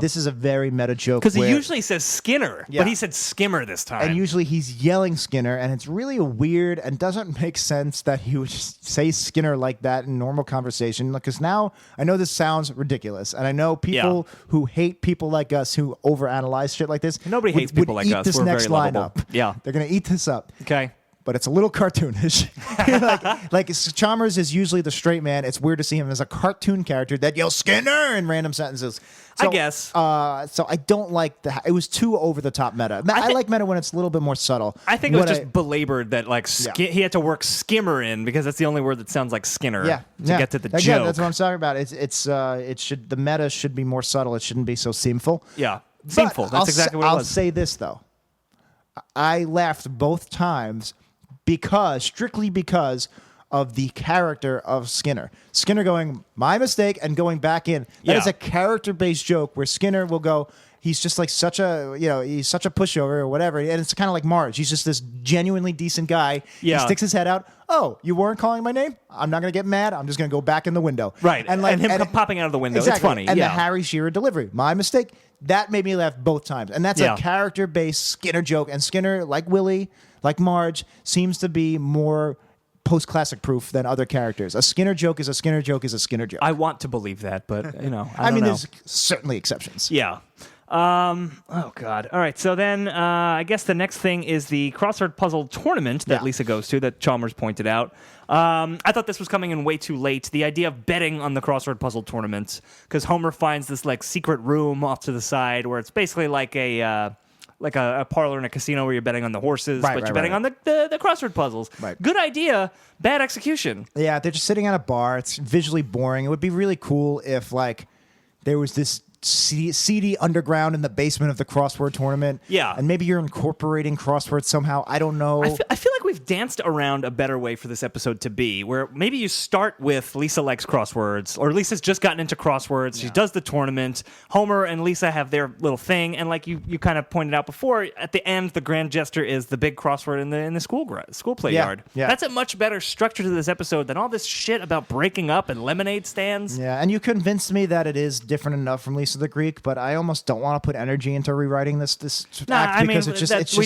This is a very meta joke. Because he usually says Skinner, but he said skimmer this time. And usually he's yelling Skinner, and it's really weird and doesn't make sense that he would just say Skinner like that in normal conversation. Because now I know this sounds ridiculous, and I know people who hate people like us who overanalyze shit like this. Nobody hates people like us. This We're next very line lovable. up. Yeah. They're going to eat this up. Okay. but it's a little cartoonish. like Chalmers is usually the straight man. It's weird to see him as a cartoon character that yells Skinner in random sentences. So, I guess. So I don't like it was too over the top meta. I like meta when it's a little bit more subtle. I think it was just belabored that he had to work skimmer in because that's the only word that sounds like Skinner. To get to the joke. Yeah, that's what I'm talking about. The meta should be more subtle. It shouldn't be so sinful. Yeah, sinful. That's exactly what it was. I'll say this though. I laughed both times strictly because of the character of Skinner. Skinner going, my mistake, and going back in. That is a character-based joke where Skinner will go, he's just like he's such a pushover or whatever. And it's kind of like Marge. He's just this genuinely decent guy. Yeah. He sticks his head out. Oh, you weren't calling my name? I'm not going to get mad. I'm just going to go back in the window. Right. And him popping out of the window. Exactly. It's funny. And the Harry Shearer delivery. My mistake. That made me laugh both times. And that's a character-based Skinner joke. And Skinner, like Willie, like Marge, seems to be more post-classic proof than other characters. A Skinner joke is a Skinner joke is a Skinner joke. I want to believe that, but, I don't know. There's certainly exceptions. Yeah. Oh, God. All right. So then I guess the next thing is the crossword puzzle tournament that Lisa goes to that Chalmers pointed out. I thought this was coming in way too late. The idea of betting on the crossword puzzle tournament, because Homer finds this secret room off to the side where it's basically like a parlor in a casino where you're betting on the horses, but you're betting on the crossword puzzles. Right. Good idea, bad execution. Yeah, they're just sitting at a bar. It's visually boring. It would be really cool if there was this seedy underground in the basement of the crossword tournament. Yeah. And maybe you're incorporating crosswords somehow. I don't know. I feel like we've danced around a better way for this episode to be, where maybe you start with Lisa likes crosswords, or Lisa's just gotten into crosswords. She does the tournament. Homer and Lisa have their little thing, and like you kind of pointed out before, at the end, the grand gesture is the big crossword in the school play yard. Yeah. That's a much better structure to this episode than all this shit about breaking up and lemonade stands. Yeah, and you convinced me that it is different enough from Lisa the Greek, but I almost don't want to put energy into rewriting this act because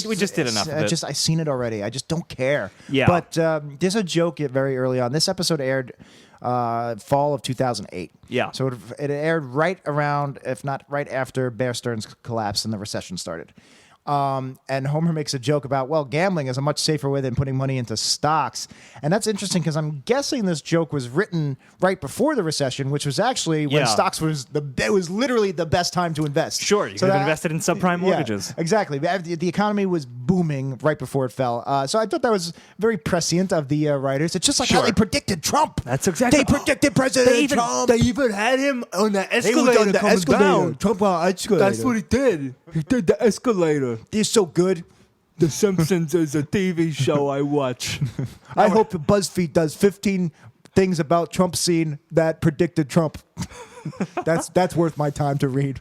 we just did enough of it. I've seen it already. I just don't care. Yeah. But there's a joke very early on. This episode aired fall of 2008. Yeah. So it aired right around, if not right after Bear Stearns collapsed and the recession started. And Homer makes a joke about, well, gambling is a much safer way than putting money into stocks. And that's interesting because I'm guessing this joke was written right before the recession, which was actually when stocks it was literally the best time to invest. Sure, you could have invested in subprime mortgages. Yeah, exactly. The economy was booming right before it fell. So I thought that was very prescient of the writers. It's just like how they predicted Trump. That's exactly. They predicted President Trump. They even had him on the escalator coming down. Trump on escalator. That's what he did. He did the escalator. They're so good. The Simpsons is a TV show I watch. I hope BuzzFeed does 15 things about Trump scene that predicted Trump. That's worth my time to read.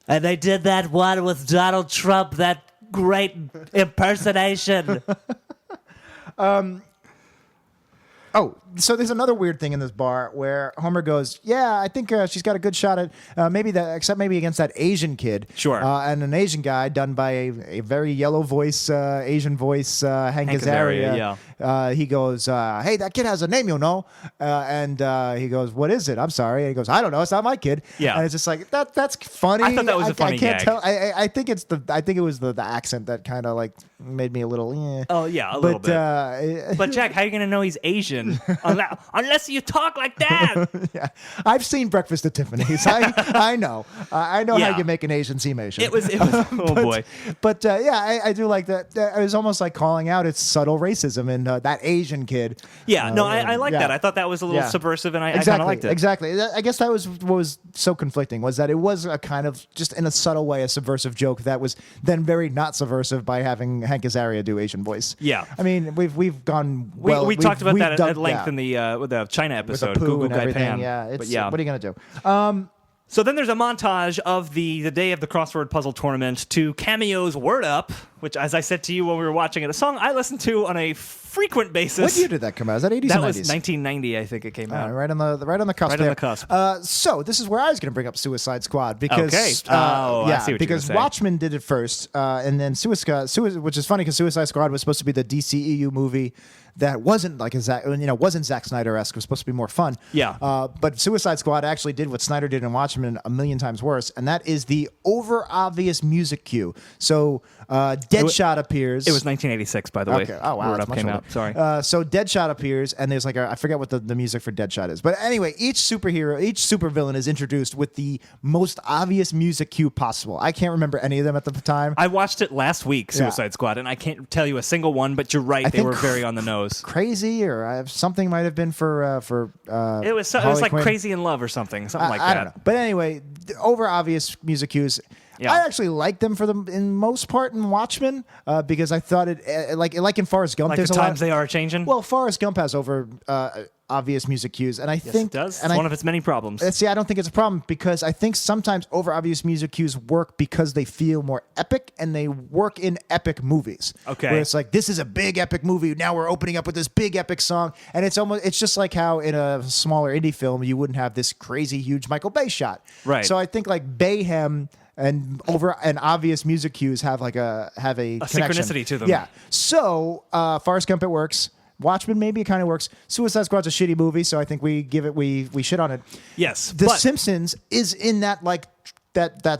And they did that one with Donald Trump, that great impersonation. Oh, so there's another weird thing in this bar where Homer goes, yeah, I think she's got a good shot at maybe against that Asian kid. Sure. And an Asian guy done by a very yellow voice, Asian voice, Hank Azaria. Yeah. He goes, hey, that kid has a name, you know. And he goes, what is it? I'm sorry. And he goes, I don't know. It's not my kid. Yeah. And it's just like, that's funny. I thought that was a funny I can't gag. tell. I think it was the accent that kind of made me a little, Oh, yeah, a little bit. But Jack, how are you going to know he's Asian? Unless you talk like that. Yeah, I've seen Breakfast at Tiffany's. I know. I know how you make an Asian seem Asian. It was oh boy. But I do like that. It was almost like calling out its subtle racism in that Asian kid. Yeah, no, I like that. I thought that was a little subversive, and I kind of liked it. Exactly. I guess that was what was so conflicting, was that it was a kind of, just in a subtle way, a subversive joke that was then very not subversive by having Hank Azaria do Asian voice. Yeah. I mean, we've gone we talked about that at length in the China episode, with the poo and everything. Pan. Yeah, it's, but yeah. What are you gonna do? So then there's a montage of the day of the crossword puzzle tournament to Cameo's Word Up, which, as I said to you when we were watching it, a song I listened to on a frequent basis. What year did that come out? Is that 80s That or 90s? was 1990, I think it came out. Right on the cusp. Right on the cusp. So this is where I was going to bring up Suicide Squad because Okay. I see what you're gonna because say. Watchmen did it first, and then Suicide, which is funny because Suicide Squad was supposed to be the DCEU movie that wasn't like wasn't Zack Snyder-esque. It was supposed to be more fun. Yeah. But Suicide Squad actually did what Snyder did in Watchmen a million times worse, and that is the over obvious music cue. So Deadshot appears. It was 1986, by the way. Okay. Oh wow, Word that's Up much came older. out. Sorry. So Deadshot appears, and there's like I forget what the music for Deadshot is, but anyway, each supervillain is introduced with the most obvious music cue possible. I can't remember any of them at the time. I watched it last week, Suicide Squad, and I can't tell you a single one. But you're right; they think were very on the nose. Crazy or something might have been for It was Harley like Quinn. Crazy in Love or something like I that. don't know. But anyway, the over obvious music cues. Yeah. I actually liked them for them in most part in Watchmen because I thought it like in Forrest Gump. Like there's the a lot. times they are changing. Well, Forrest Gump has over obvious music cues, and I yes, think it does. And It's one of its many problems. See, I don't think it's a problem because I think sometimes over obvious music cues work because they feel more epic and they work in epic movies. Okay. Where it's like, this is a big epic movie. Now we're opening up with this big epic song. And it's just like how in a smaller indie film, you wouldn't have this crazy, huge Michael Bay shot. Right. So I think like Bayhem and over and obvious music cues have a connection. synchronicity to them. Yeah. So Forrest Gump, it works. Watchmen, maybe it kind of works. Suicide Squad's a shitty movie, so I think we shit on it. Yes, The but- Simpsons is in that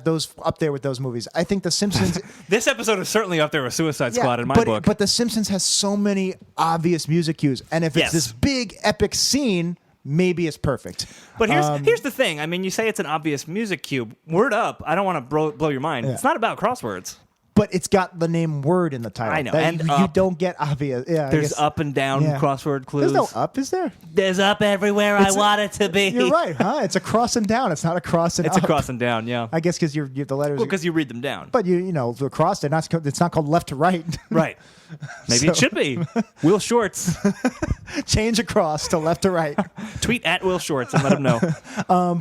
those up there with those movies. I think The Simpsons. This episode is certainly up there with Suicide Squad in my book. But The Simpsons has so many obvious music cues, and if it's Yes. this big epic scene, maybe it's perfect. But here's the thing. I mean, you say it's an obvious music cue. Word Up. I don't want to blow your mind. Yeah. It's not about crosswords. But it's got the name word in the title. I know, That and you up. don't get obvious. Yeah, I There's guess. up and down Yeah. crossword clues. There's no up, is there? There's up everywhere I want it to be. You're right, huh? It's a cross and down. It's not a cross and It's up. a cross and down. Yeah. I guess because you're the letters. Well, because you read them down. But you know the cross. It's not called left to right. Right. Maybe it should be. Will Shorts. Change across to left to right. Tweet at Will Shorts and let him know.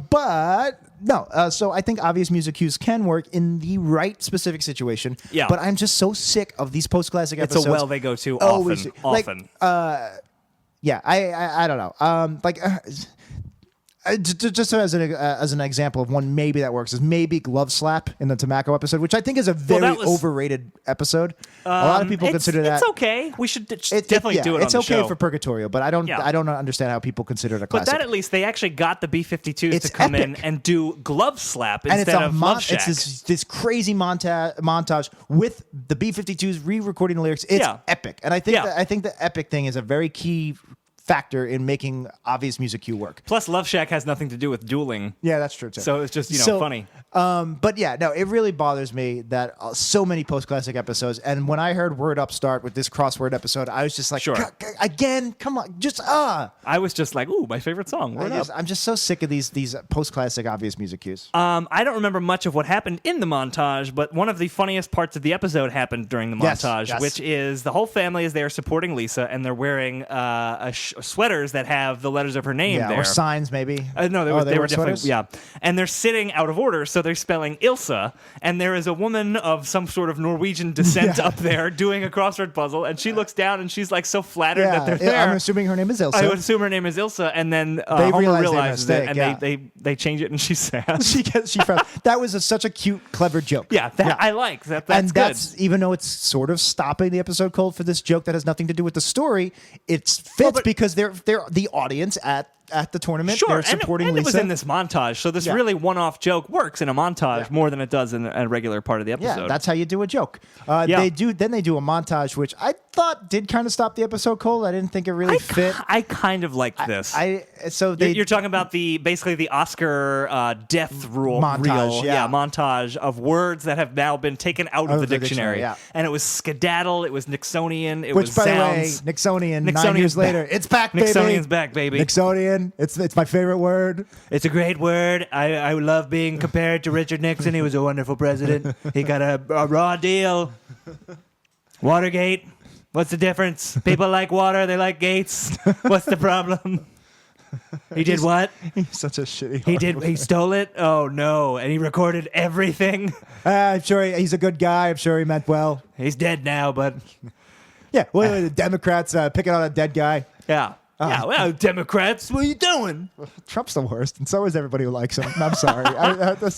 But no. So I think obvious music cues can work in the right specific situation. Yeah. But I'm just so sick of these post classic It's episodes. a well they go to Always- often. like, Often. Yeah. I don't know. Just as an example of one maybe that works is maybe Glove Slap in the Tobacco episode, which I think is a very that was- overrated episode. A lot of people consider that. It's okay. We should definitely do it It's on the okay show. for Purgatorio, but I don't understand how people consider it a But classic. that at least they actually got the B-52s It's to come in epic. and do Glove Slap and instead of Love Shack. it's this crazy montage with the B-52s re-recording the lyrics. It's Yeah. epic, and I think Yeah. the epic thing is a very key factor in making obvious music cue work. Plus, Love Shack has nothing to do with dueling. Yeah, that's true too. So it's just, funny. But yeah, no, it really bothers me that so many post-classic episodes. And when I heard Word Up start with this crossword episode, I was just like, Sure. again, come on, just I was just like, ooh, my favorite song. Word Up. I'm just so sick of these post-classic obvious music cues. I don't remember much of what happened in the montage, but one of the funniest parts of the episode happened during the Yes, montage, yes. which is the whole family is there supporting Lisa, and they're wearing sweaters that have the letters of her name Yeah, there. or signs maybe. No, they Oh, were wear definitely, sweaters? yeah. And they're sitting out of order, so they're spelling Ilsa, and there is a woman of some sort of Norwegian descent Yeah. up there doing a crossword puzzle, and she looks down and she's like so flattered Yeah, that they're there. I'm assuming her name is Ilsa. I would assume her name is Ilsa, and then They Homer realize they realizes made a it, and mistake, they change it, and she's sad. she frowned. That was such a cute, clever joke. Yeah, I like that. And That's good. even though it's sort of stopping the episode cold for this joke that has nothing to do with the story, it fits because they're the audience at the tournament. Sure, They're supporting and it was Lisa. in this montage, so this Yeah. really one-off joke works in a montage more than it does in a regular part of the episode. Yeah, that's how you do a joke. Yeah. They do a montage, which I thought did kind of stop the episode cold. I didn't think it really fit. I kind of liked this. You're talking about basically the Oscar death rule Montage, yeah. montage of words that have now been taken out of the dictionary. yeah. And it was skedaddle, it was Nixonian, it which, was by sounds. the way, Nixonian. 9 Nixonian's years later, back. it's back, baby. Nixonian's back, baby. Nixonian. It's my favorite word. It's a great word. I love being compared to Richard Nixon. He was a wonderful president. He got a raw deal. Watergate. What's the difference? People like water. They like gates. What's the problem? He did what? He's such a shitty. He stole it? Oh, no. And he recorded everything? I'm sure he's a good guy. I'm sure he meant well. He's dead now, but... Yeah, well, the Democrats picking on a dead guy. Yeah. Yeah, well, Democrats, what are you doing? Trump's the worst, and so is everybody who likes him. I'm sorry.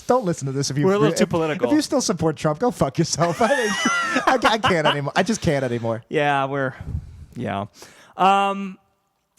Don't listen to this. We're a little too political. If you still support Trump, go fuck yourself. I can't anymore. I just can't anymore. Yeah, yeah.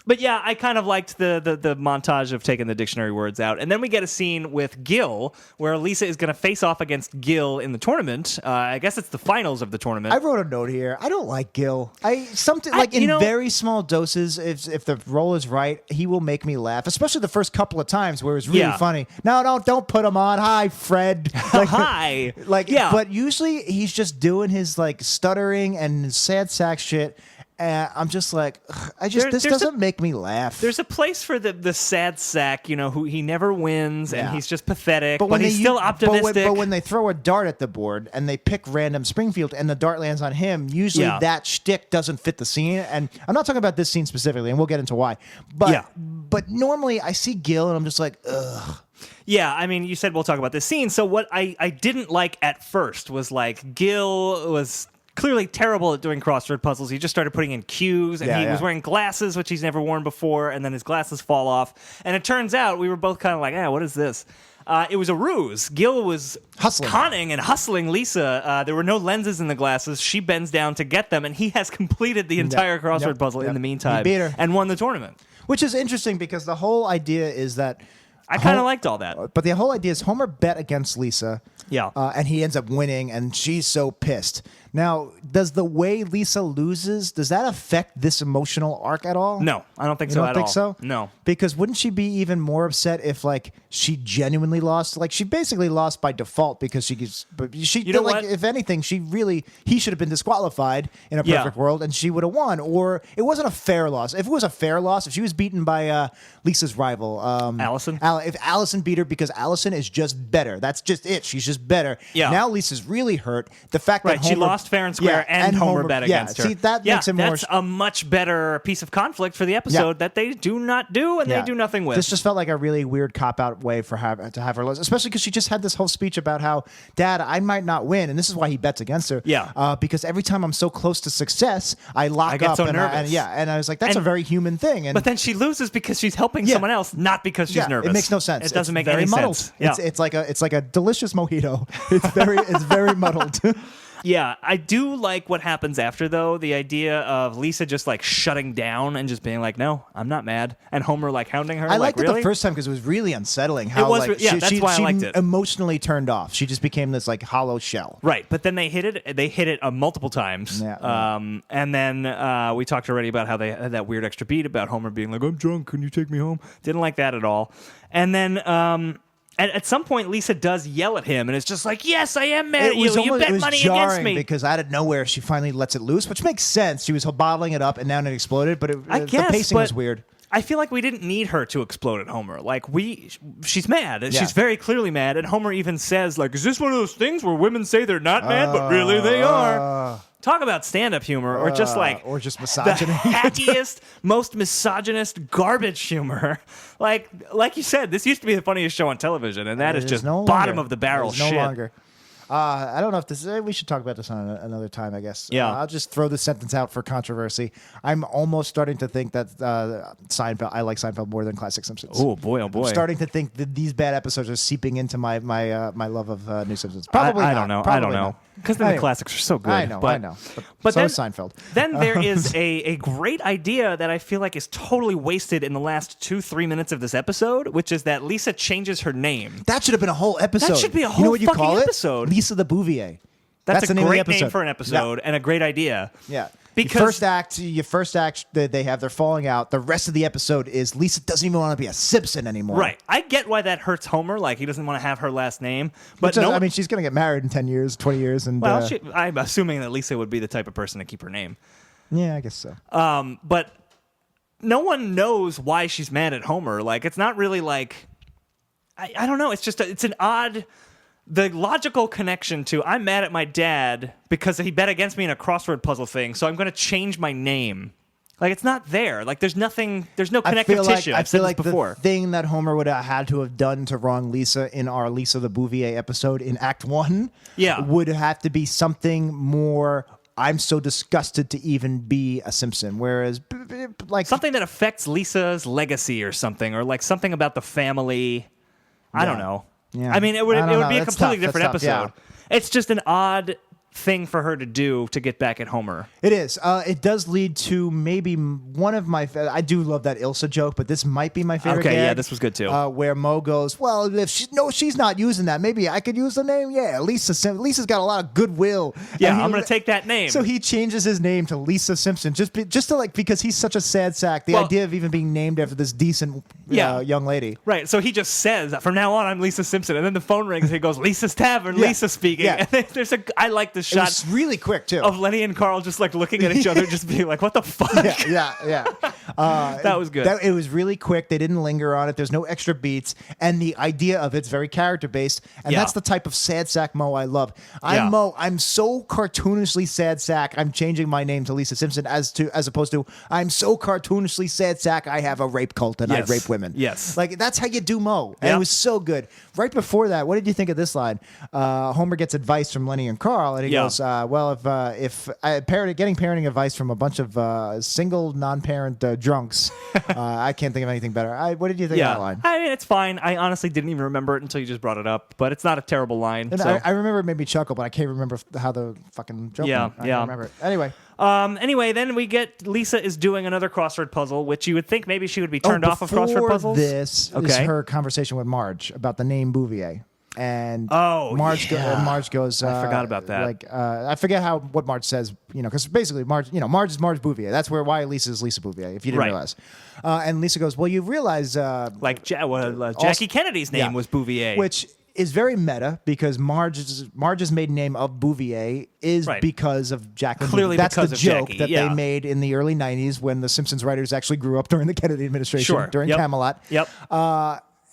But yeah, I kind of liked the montage of taking the dictionary words out. And then we get a scene with Gil where Lisa is going to face off against Gil in the tournament. I guess it's the finals of the tournament. I wrote a note here. I don't like Gil. In very small doses, if the role is right, he will make me laugh, especially the first couple of times where it's really funny. No, don't put him on. Hi, Fred. Hi. But usually he's just doing his stuttering and sad sack shit. I'm just like, this doesn't make me laugh. There's a place for the sad sack, who he never wins and he's just pathetic, but he's still optimistic. But when they throw a dart at the board and they pick random Springfield and the dart lands on him, usually that shtick doesn't fit the scene. And I'm not talking about this scene specifically, and we'll get into why. But normally I see Gil and I'm just like, ugh. Yeah, I mean, you said we'll talk about this scene. So what I didn't like at first was Gil was clearly terrible at doing crossword puzzles. He just started putting in cues, and he was wearing glasses, which he's never worn before, and then his glasses fall off. And it turns out we were both kind of like, what is this? It was a ruse. Gil was conning and hustling Lisa. There were no lenses in the glasses. She bends down to get them, and he has completed the entire crossword puzzle in the meantime. He beat her. And won the tournament. Which is interesting because the whole idea is that I kind of liked all that. But the whole idea is Homer bet against Lisa. Yeah. And he ends up winning, and she's so pissed. Now, does the way Lisa loses, does that affect this emotional arc at all? No, I don't think you so don't at think all. So? No. Because wouldn't she be even more upset if, she genuinely lost? She basically lost by default because You know what? if anything, he should have been disqualified in a perfect world, and she would have won. Or it wasn't a fair loss. If it was a fair loss, if she was beaten by Lisa's rival, Allison? If Allison beat her because Allison is just better. That's just it. She's just better. Yeah. Now Lisa's really hurt. The fact that she lost fair and square, and Homer bet against her. See, that makes it more. That's a much better piece of conflict for the episode that they do not do, and they do nothing with. This just felt like a really weird cop-out way to have her lose, especially because she just had this whole speech about how, Dad, I might not win, and this is why he bets against her. Yeah. Because every time I'm so close to success, I lock get up. so and nervous. And I was like, that's a very human thing. But then she loses because she's helping someone else, not because she's nervous. It makes no sense. It doesn't make very any muddled. sense. Yeah. It's like a delicious mojito. It's very muddled. Yeah, I do like what happens after, though. The idea of Lisa just shutting down and just being like, "No, I'm not mad," and Homer hounding her. I liked really? it the first time because it was really unsettling. How that's why I liked it. Emotionally turned off. She just became this hollow shell. Right, but then they hit it multiple times. Yeah. And then we talked already about how they had that weird extra beat about Homer being like, "I'm drunk, can you take me home?" Didn't like that at all. And then. At some point, Lisa does yell at him, and it's just like, "Yes, I am mad at you. You bet money against me." Because out of nowhere, she finally lets it loose, which makes sense. She was bottling it up, and now it exploded. But I guess, the pacing was weird. I feel like we didn't need her to explode at Homer. She's mad. Yeah. She's very clearly mad. And Homer even says, "Is this one of those things where women say they're not mad, but really they are?" Talk about stand-up humor, or just misogyny. The hackiest, most misogynist garbage humor. Like you said, this used to be the funniest show on television, and that is just bottom of the barrel shit. No longer. I don't know if we should talk about this on another time, I guess. Yeah. I'll just throw this sentence out for controversy. I'm almost starting to think that Seinfeld. I like Seinfeld more than classic Simpsons. Oh boy! I'm starting to think that these bad episodes are seeping into my love of New Simpsons. Probably I not. don't know. Probably I don't know. Because the classics are so good. I know. But so then, is Seinfeld. Then there is a great idea that I feel like is totally wasted in the last 2-3 minutes of this episode, which is that Lisa changes her name. That should have been a whole episode. That should be a whole you know what you fucking call episode. Lisa the Bouvier. That's the a name great of the episode. name for an episode and a great idea. Yeah. Because your first act, they have their falling out. The rest of the episode is Lisa doesn't even want to be a Simpson anymore. Right. I get why that hurts Homer. He doesn't want to have her last name. But she's going to get married in 10 years, 20 years. And, I'm assuming that Lisa would be the type of person to keep her name. Yeah, I guess so. But no one knows why she's mad at Homer. It's not really I don't know. It's just it's an odd... The logical connection to I'm mad at my dad because he bet against me in a crossword puzzle thing, so I'm going to change my name. It's not there. There's nothing. There's no connective tissue. I feel like before. The thing that Homer would have had to have done to wrong Lisa in our Lisa the Bouvier episode in Act 1 would have to be something more I'm so disgusted to even be a Simpson. Whereas, like something that affects Lisa's legacy or something, or like something about the family. I don't know. Yeah. I mean, it would be a That's completely tough. different That's tough, episode. It's just an odd thing for her to do to get back at Homer. It is. It does lead to maybe one of my. I do love that Ilsa joke, but this might be my favorite. Okay, gag, yeah, this was good too. Where Mo goes, well, if she's not using that, maybe I could use the name. Yeah, Lisa's got a lot of goodwill. Yeah, And I'm gonna take that name. So he changes his name to Lisa Simpson, just to like, because he's such a sad sack. The idea of even being named after this decent young lady. Right. So he just says, from now on, I'm Lisa Simpson, and then the phone rings. And he goes, Lisa's Tavern, Lisa speaking. Yeah. And then I like the It shot. was really quick too. Of Lenny and Carl just like looking at each other, just being like, "What the fuck?" Yeah. That was good. It was really quick. They didn't linger on it. There's no extra beats, and the idea of it's very character based, and that's the type of sad sack Mo I love. Mo. I'm so cartoonishly sad sack. I'm changing my name to Lisa Simpson as opposed to I'm so cartoonishly sad sack. I have a rape cult and I rape women. Yes, like that's how you do Mo, and it was so good. Right before that, what did you think of this line? Homer gets advice from Lenny and Carl, and he goes, "Well, if getting parenting advice from a bunch of single non-parent drunks, I can't think of anything better." What did you think of that line? I mean, it's fine. I honestly didn't even remember it until you just brought it up, but it's not a terrible line. So. I remember it made me chuckle, but I can't remember how the fucking joke went. I don't remember it. Anyway, then we get Lisa is doing another crossword puzzle, which you would think maybe she would be turned off of crossword puzzles. This is her conversation with Marge about the name Bouvier. And Marge goes. I forgot about that. I forget what Marge says. Because basically Marge is Marge Bouvier. That's why Lisa is Lisa Bouvier. If you didn't realize. And Lisa goes, "Well, you realize Jackie Kennedy's name was Bouvier, which is very meta because Marge's maiden name of Bouvier is because of Jacqueline. Clearly, that's because the of joke Jackie, that they made in the early '90s when the Simpsons writers actually grew up during the Kennedy administration, during Camelot. Yep.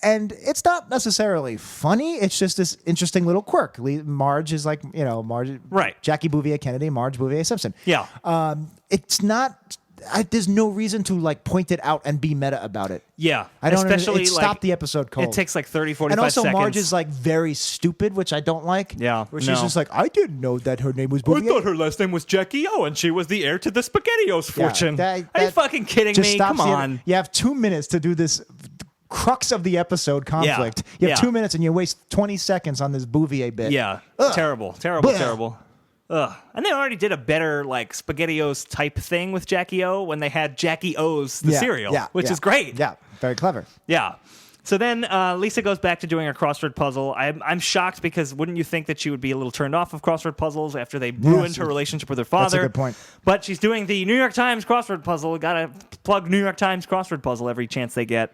And it's not necessarily funny. It's just this interesting little quirk. Marge is like, Marge, Jackie Bouvier Kennedy, Marge Bouvier Simpson. Yeah. It's not. There's no reason to point it out and be meta about it. Yeah. I don't especially it stopped the episode cold. It takes like 30, 45 seconds. And also seconds. Marge is very stupid, which I don't like. Yeah. Where she's just like, I didn't know that her name was Bouvier. I thought her last name was Jackie O and she was the heir to the SpaghettiOs fortune. Are you fucking kidding me? Come on. You have 2 minutes to do this crux of the episode conflict. You have 2 minutes and you waste 20 seconds on this Bouvier bit. Yeah. Terrible. Ugh. And they already did a better SpaghettiOs type thing with Jackie O when they had Jackie O's the cereal, which is great. Yeah, very clever. Yeah. So then Lisa goes back to doing her crossword puzzle. I'm shocked because wouldn't you think that she would be a little turned off of crossword puzzles after they ruined her relationship with her father? That's a good point. But she's doing the New York Times crossword puzzle. Got to plug New York Times crossword puzzle every chance they get.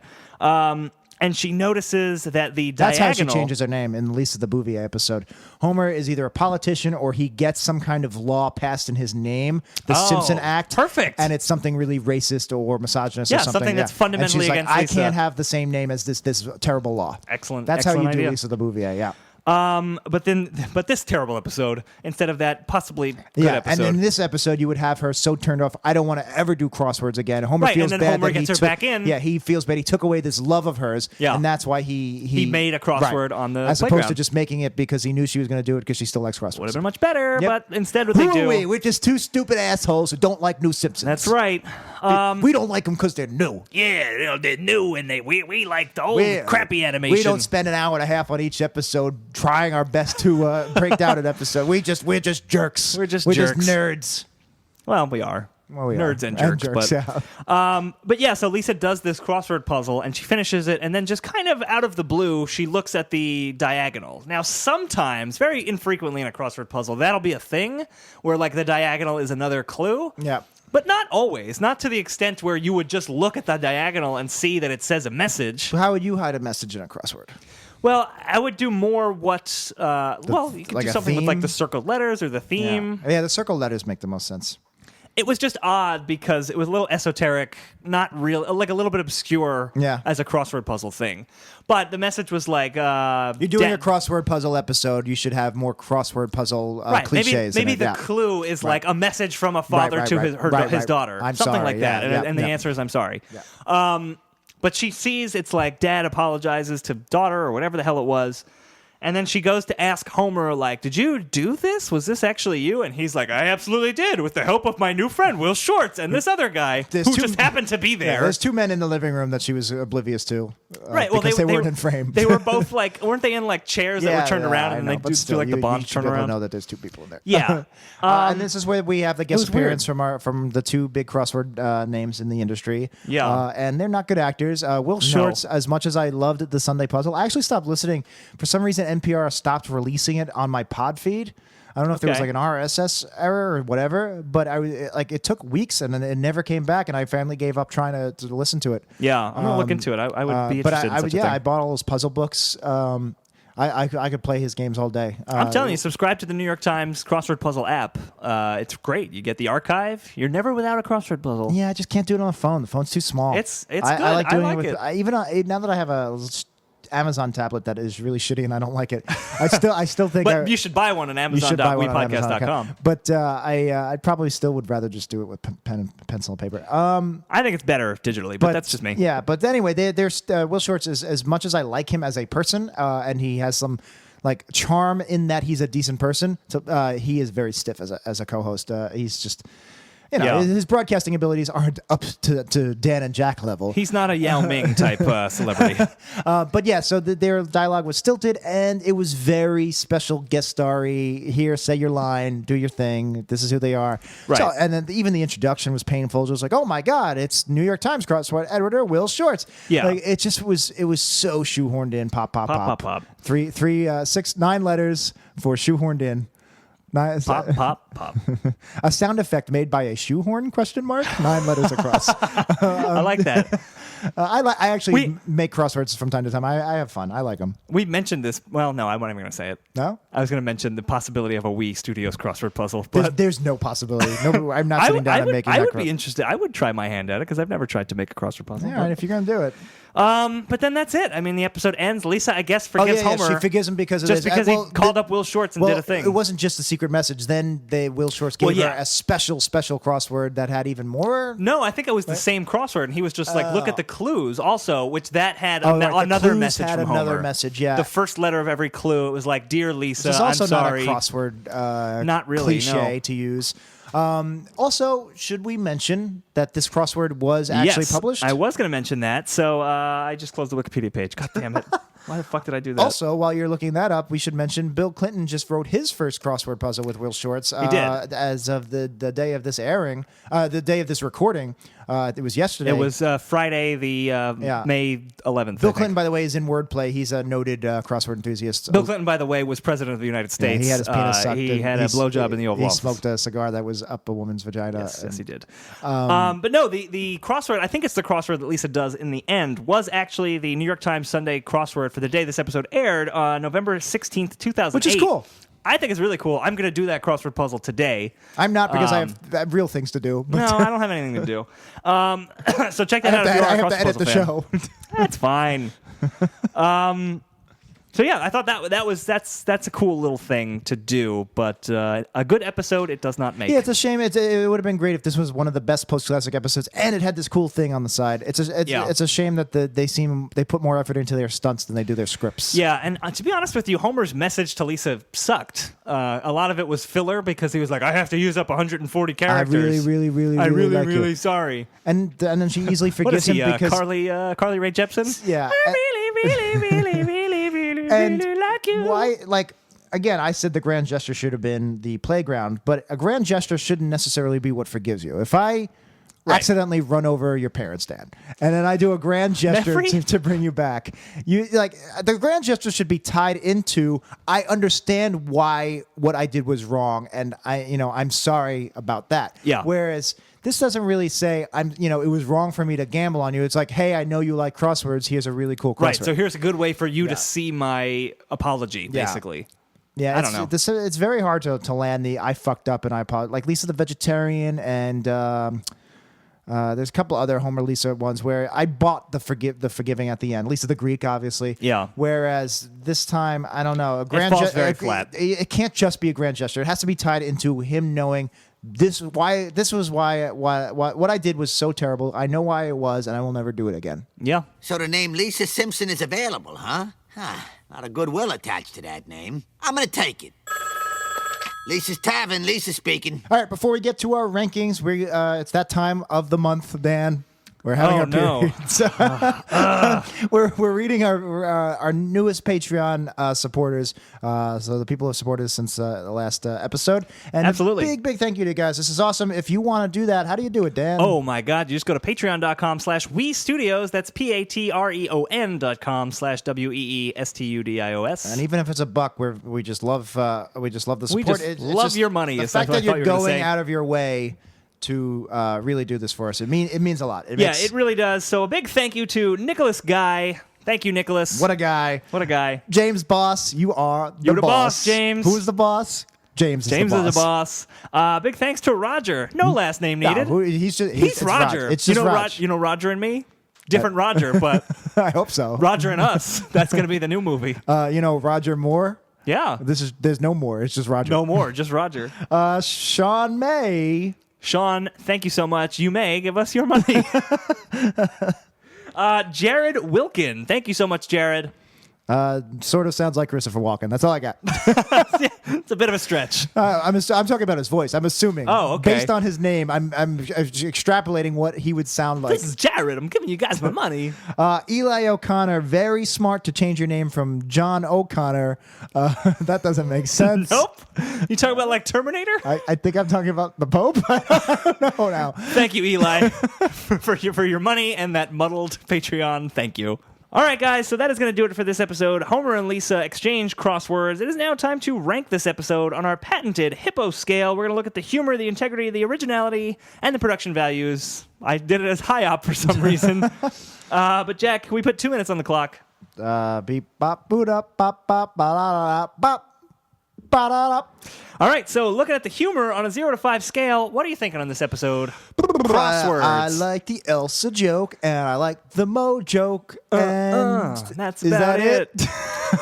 And she notices that the diagonal... That's how she changes her name in Lisa the Bouvier episode. Homer is either a politician or he gets some kind of law passed in his name, the Simpson Act. Perfect. And it's something really racist or misogynist or something. Something that's fundamentally and she's against I Lisa. Can't have the same name as this terrible law. Excellent. That's excellent how you idea. do Lisa the Bouvier, yeah. But this terrible episode, instead of that possibly good episode. And in this episode, you would have her so turned off. I don't want to ever do crosswords again. Homer feels and then bad Homer that gets her back in. Yeah, he feels bad. He took away this love of hers. Yeah. And that's why he made a crossword on the as opposed playground. to just making it because he knew she was going to do it because she still likes crosswords. Would have been much better, Yep. but instead what they Who do... are we? We're just two stupid assholes who don't like new Simpsons. That's right. We don't like them because they're new. Yeah, they're new, and we like the old crappy animation. We don't spend an hour and a half on each episode trying our best to break down an episode. We're just jerks. We're just nerds. Well, we are. Well, we Nerds are. and jerks. Yeah. But yeah, so Lisa does this crossword puzzle, and she finishes it, and then just kind of out of the blue, she looks at the diagonal. Now, sometimes, very infrequently in a crossword puzzle, that'll be a thing where the diagonal is another clue. Yeah. But not always. Not to the extent where you would just look at the diagonal and see that it says a message. How would you hide a message in a crossword? Well, I would do more you could do something with the circled letters or the theme. Yeah, the circled letters make the most sense. It was just odd because it was a little esoteric, not real, a little bit obscure as a crossword puzzle thing. But the message was you're doing a crossword puzzle episode. You should have more crossword puzzle cliches. Maybe the clue is a message from a father to his daughter, I'm something sorry. like that. And the answer is I'm sorry. Yeah. But she sees it's dad apologizes to daughter or whatever the hell it was. And then she goes to ask Homer, like, did you do this? Was this actually you? And he's like, I absolutely did, with the help of my new friend, Will Shortz, and this other guy who just happened to be there. Yeah, there's two men in the living room that she was oblivious to. Right. Well, because they weren't in frame. They were both like, weren't they in like chairs that were turned around and they do like the Bond turn around? You know that there's two people in there. Yeah. And this is where we have the guest appearance from the two big crossword names in the industry. Yeah. And they're not good actors. Will Shortz, as much as I loved the Sunday Puzzle, I actually stopped listening. For some reason, NPR stopped releasing it on my pod feed. I don't know if there was like an RSS error or whatever, but it took weeks and then it never came back, and I finally gave up trying to listen to it. Yeah, I'm gonna look into it. I would be interested in such a thing. I bought all those puzzle books. I could play his games all day. I'm telling you, subscribe to the New York Times crossword puzzle app. It's great. You get the archive. You're never without a crossword puzzle. Yeah, I just can't do it on the phone. The phone's too small. It's good. I like doing I like it with even now that I have a Amazon tablet that is really shitty and I don't like it. I still think. But you should buy one on Amazon.wepodcast.com. But I probably still would rather just do it with pen and pencil and paper. I think it's better digitally, but that's just me. Yeah, but anyway, there's Will Shortz is, as much as I like him as a person, and he has some like charm in that he's a decent person. So he is very stiff as a co-host. He's just. His broadcasting abilities aren't up to Dan and Jack level. He's not a Yao Ming type celebrity. But yeah, so their dialogue was stilted, and it was very special guest starry. Here, say your line, do your thing. This is who they are. Right. So, and then even the introduction was painful. It was like, oh my God, it's New York Times crossword editor Will Shortz. Yeah. Like, it was so shoehorned in. Pop. Pop, pop, pop. 9 letters for shoehorned in. Nice. Pop, pop, pop. A sound effect made by a shoehorn? ? 9 letters across. I like that. I actually make crosswords from time to time. I have fun. I like them. We mentioned this. Well, no, I wasn't even going to say it. No? I was going to mention the possibility of a Wii Studios crossword puzzle. But there's no possibility. No, I'm not sitting down and making that. I would be interested. I would try my hand at it because I've never tried to make a crossword puzzle. Yeah, all right, if you're going to do it. But then that's it. I mean, the episode ends. Lisa, I guess, forgives Homer. She forgives him because of just this. because he called up Will Shortz and did a thing. It wasn't just a secret message. Then Will Shortz gave her a special crossword that had even more. No, I think it was the same crossword, and he was just like, look at the clues also, which that had another message from Homer. Another message, yeah. The first letter of every clue, it was like, Dear Lisa, It's also I'm sorry. not a crossword not really, cliche to use. Also, should we mention that this crossword was actually published? I was going to mention that, so I just closed the Wikipedia page. God damn it. Why the fuck did I do that? Also, while you're looking that up, we should mention Bill Clinton just wrote his first crossword puzzle with Will Shortz. He did. As of the day of this airing, the day of this recording. It was yesterday. It was Friday, the May 11th. Bill Clinton, by the way, is in wordplay. He's a noted crossword enthusiast. Bill Clinton, by the way, was president of the United States. Yeah, he had his penis sucked. He had a blowjob in the Oval Office. He smoked a cigar that was up a woman's vagina. Yes, he did. But no, the crossword, I think it's the crossword that Lisa does in the end, was actually the New York Times Sunday crossword for the day this episode aired on November 16th, 2008. Which is cool. I think it's really cool. I'm going to do that crossword puzzle today. I'm not because I have real things to do. But no, I don't have anything to do. So check that out if you are a I have crossword to edit puzzle the fan. show. That's fine. So yeah, I thought that's a cool little thing to do, but a good episode it does not make. Yeah, it's a shame. It would have been great if this was one of the best post-classic episodes, and it had this cool thing on the side. It's a shame that they put more effort into their stunts than they do their scripts. Yeah, and to be honest with you, Homer's message to Lisa sucked. A lot of it was filler because he was like, "I have to use up 140 characters. I'm really sorry." And then she easily forgives what is he, him because Carly Rae Jepsen. Yeah, I really like you. Why? Like, again, I said the grand gesture should have been the playground, but a grand gesture shouldn't necessarily be what forgives you. If I accidentally run over your parents, Dan, and then I do a grand gesture to bring you back, the grand gesture should be tied into I understand why what I did was wrong, and I'm sorry about that. Yeah. Whereas this doesn't really say it was wrong for me to gamble on you. It's like, hey, I know you like crosswords. Here's a really cool crossword. Right. So here's a good way for you to see my apology, basically. Yeah, I don't know. It's very hard to land the I fucked up and I apologize. Like Lisa the Vegetarian and there's a couple other Homer Lisa ones where I bought the forgiving at the end. Lisa the Greek, obviously. Yeah. Whereas this time, I don't know. It falls very flat. It can't just be a grand gesture. It has to be tied into him knowing what I did was so terrible. I know why it was, and I will never do it again. Yeah. So the name Lisa Simpson is available, huh? Not a goodwill attached to that name. I'm gonna take it. Lisa's Tavern, Lisa speaking. All right, before we get to our rankings, it's that time of the month, Dan. We're having our period. So we're reading our newest Patreon supporters. So the people who have supported us since the last episode. And Absolutely. a big thank you to you guys. This is awesome. If you want to do that, how do you do it, Dan? Oh my God! You just go to patreon.com/WeStudios. That's patreon.com/WEESTUDIOS. And even if it's $1, we just love the support. We just love your money. The is fact what I that thought you're you were gonna going say. out of your way to really do this for us. It means a lot. It really does. So a big thank you to Nicholas Guy. Thank you, Nicholas. What a guy. What a guy. James Boss, you are You're the boss, James. Who's the boss? James is the boss. Big thanks to Roger. No last name needed. No, he's Roger. Roger. It's just Roger. You know Roger and me? Different Roger, but I hope so. Roger and Us. That's going to be the new movie. Roger Moore. Yeah. There's no more. It's just Roger. No more, just Roger. Sean May. Sean, thank you so much. You may give us your money. Jared Wilkin. Thank you so much, Jared. Sort of sounds like Christopher Walken. That's all I got. It's a bit of a stretch. I'm talking about his voice. I'm assuming. Oh, okay. Based on his name, I'm extrapolating what he would sound like. This is Jared. I'm giving you guys my money. Eli O'Connor, very smart to change your name from John O'Connor. That doesn't make sense. Nope. You talking about like Terminator? I think I'm talking about the Pope. I don't know now. Thank you, Eli, for your money and that muddled Patreon. Thank you. All right, guys, so that is going to do it for this episode. Homer and Lisa exchange crosswords. It is now time to rank this episode on our patented Hippo scale. We're going to look at the humor, the integrity, the originality, and the production values. I did it as high up for some reason. But, Jack, can we put 2 minutes on the clock? Beep, bop, boot up, bop, bop, ba da da bop. All right, so looking at the humor on a 0 to 5 scale, what are you thinking on this episode? Crosswords. I like the Elsa joke, and I like the Mo joke, and that's is about that it?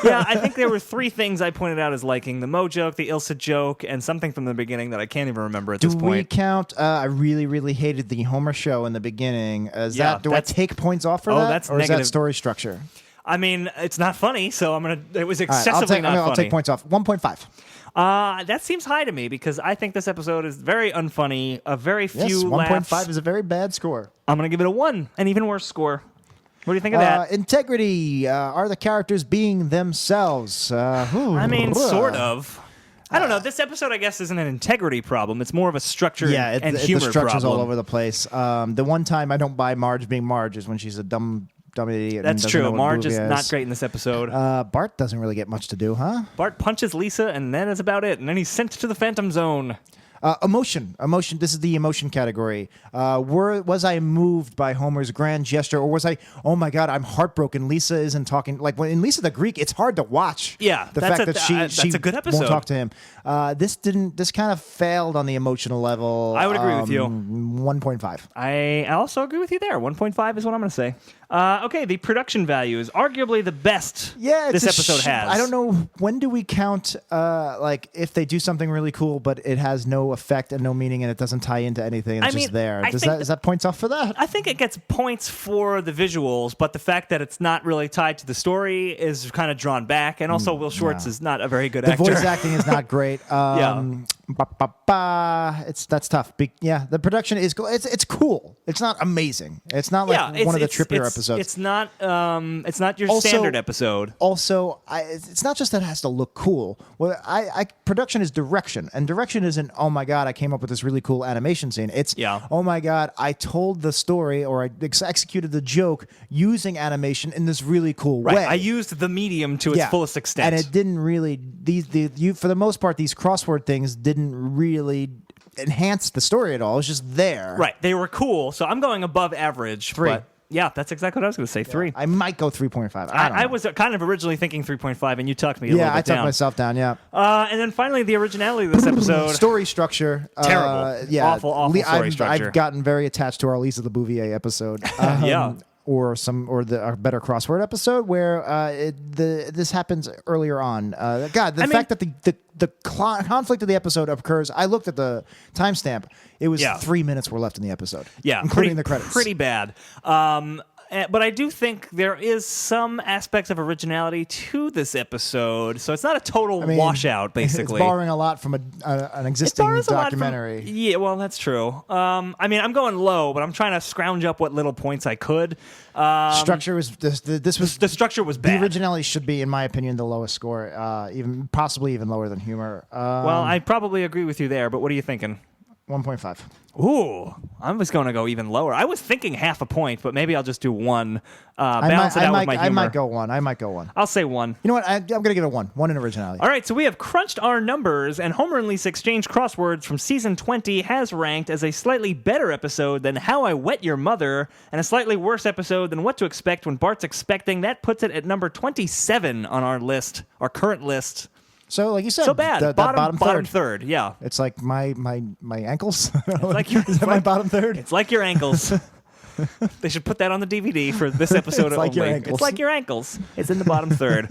Yeah, I think there were 3 things I pointed out as liking: the Mo joke, the Ilsa joke, and something from the beginning that I can't even remember at this point. Do we count? I really, really hated the Homer show in the beginning. Do I take points off for that? That's or negative. Is that story structure? I mean, it's not funny, so it was excessively not funny. I'll take points off. 1.5. That seems high to me because I think this episode is very unfunny. A very few laughs. 1.5 is a very bad score. I'm going to give it a 1, an even worse score. What do you think of that? Integrity. Are the characters being themselves? I mean, sort of. I don't know. This episode, I guess, isn't an integrity problem. It's more of a structure and humor the structure's problem. all over the place. The one time I don't buy Marge being Marge is when she's a dumb idiot. That's true. Marge is not great in this episode. Bart doesn't really get much to do, huh? Bart punches Lisa, and then is about it. And then he's sent to the Phantom Zone. Emotion. This is the emotion category. Was I moved by Homer's grand gesture, or was I? Oh my God, I'm heartbroken. Lisa isn't talking. Like when in Lisa the Greek, it's hard to watch. Yeah, the fact that she a good episode. won't talk to him. This didn't. This kind of failed on the emotional level. I would agree with you. 1.5. I also agree with you there. 1.5 is what I'm going to say. Okay, the production value is arguably the best this episode has. I don't know, when do we count like if they do something really cool but it has no effect and no meaning and it doesn't tie into anything and it's just there. Is that points off for that? I think it gets points for the visuals, but the fact that it's not really tied to the story is kind of drawn back, and also Will Schwartz is not a very good actor. The voice acting is not great. That's tough. The production is cool. It's cool. It's not amazing. It's not like one of the trippier episodes. It's not your standard episode. Also, it's not just that it has to look cool. Well, production is direction, and direction isn't, oh my God, I came up with this really cool animation scene. It's, oh my God, I told the story or I executed the joke using animation in this really cool way. I used the medium to its fullest extent. And it didn't really, for the most part, these crossword things didn't really enhance the story at all. It was just there. Right. They were cool, so I'm going above average. 3. But yeah, that's exactly what I was going to say. 3. I might go 3.5. I was kind of originally thinking 3.5, and you tucked me a little bit down. Yeah, I tucked myself down, and then finally, the originality of this episode. Story structure. Terrible. Awful story structure. I've gotten very attached to our Lisa the Bouvier episode. Or a better crossword episode where this happens earlier on. The fact that the conflict of the episode occurs. I looked at the timestamp. It was 3 minutes were left in the episode. Yeah, including the credits. Pretty bad. but I do think there is some aspects of originality to this episode, so it's not a total washout, basically. It's borrowing a lot from an existing documentary. Yeah, well, that's true. I mean, I'm going low, but I'm trying to scrounge up what little points I could. Structure was the structure was bad. The originality should be, in my opinion, the lowest score, possibly even lower than humor. Well, I probably agree with you there, but what are you thinking? 1.5. Ooh, I was going to go even lower. I was thinking half a point, but maybe I'll just do 1. Balance it out with my humor. I might go 1. I'll say 1. You know what? I'm going to give it a 1. 1 in originality. All right, so we have crunched our numbers, and Homer and Lisa Exchange Crosswords from Season 20 has ranked as a slightly better episode than How I Wet Your Mother, and a slightly worse episode than What to Expect When Bart's Expecting. That puts it at number 27 on our list, our current list. So, like you said, so bad. That bottom third, yeah. It's like my ankles. It's like your, is that my bottom third? It's like your ankles. They should put that on the DVD for this episode It's like only. your ankles. It's like your ankles. It's in the bottom third.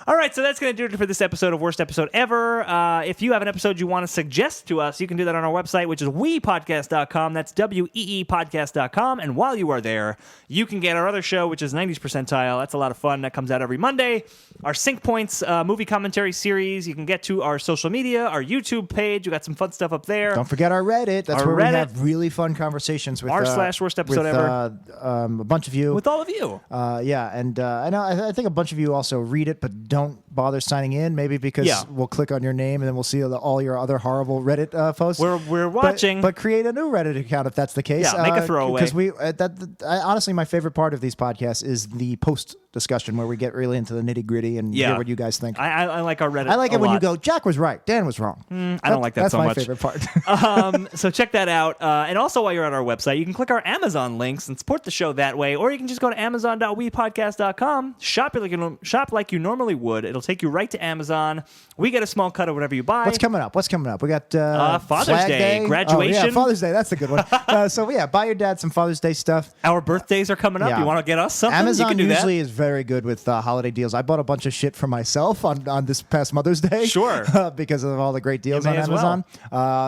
All right, so that's going to do it for this episode of Worst Episode Ever. If you have an episode you want to suggest to us, you can do that on our website, which is weepodcast.com. That's weepodcast.com. And while you are there, you can get our other show, which is 90s Percentile. That's a lot of fun. That comes out every Monday. Our Sync Points movie commentary series. You can get to our social media, our YouTube page. We got some fun stuff up there. Don't forget our Reddit. That's where we have really fun conversations with r/worst episode ever. A bunch of you. With all of you. Yeah, and I think a bunch of you also read it, but don't bother signing in, maybe because we'll click on your name and then we'll see all your other horrible Reddit posts. We're watching. But create a new Reddit account if that's the case. Yeah, make a throwaway. Because honestly, my favorite part of these podcasts is the post discussion where we get really into the nitty gritty and hear what you guys think. I like our Reddit. I like it when lot. you go, Jack was right, Dan was wrong. I don't like that so much. That's my favorite part. So check that out. And also, while you're at our website, you can click our Amazon links and support the show that way, or you can just go to amazon.wepodcast.com, shop like you normally would. It'll take you right to Amazon. We get a small cut of whatever you buy. What's coming up? We got Father's Day, graduation. Oh, yeah, Father's Day. That's a good one. So yeah, buy your dad some Father's Day stuff. Our birthdays are coming up. Yeah. You want to get us something? Amazon you can do usually that. is very good with holiday deals. I bought a bunch of shit for myself on this past Mother's Day. Sure. Because of all the great deals on Amazon.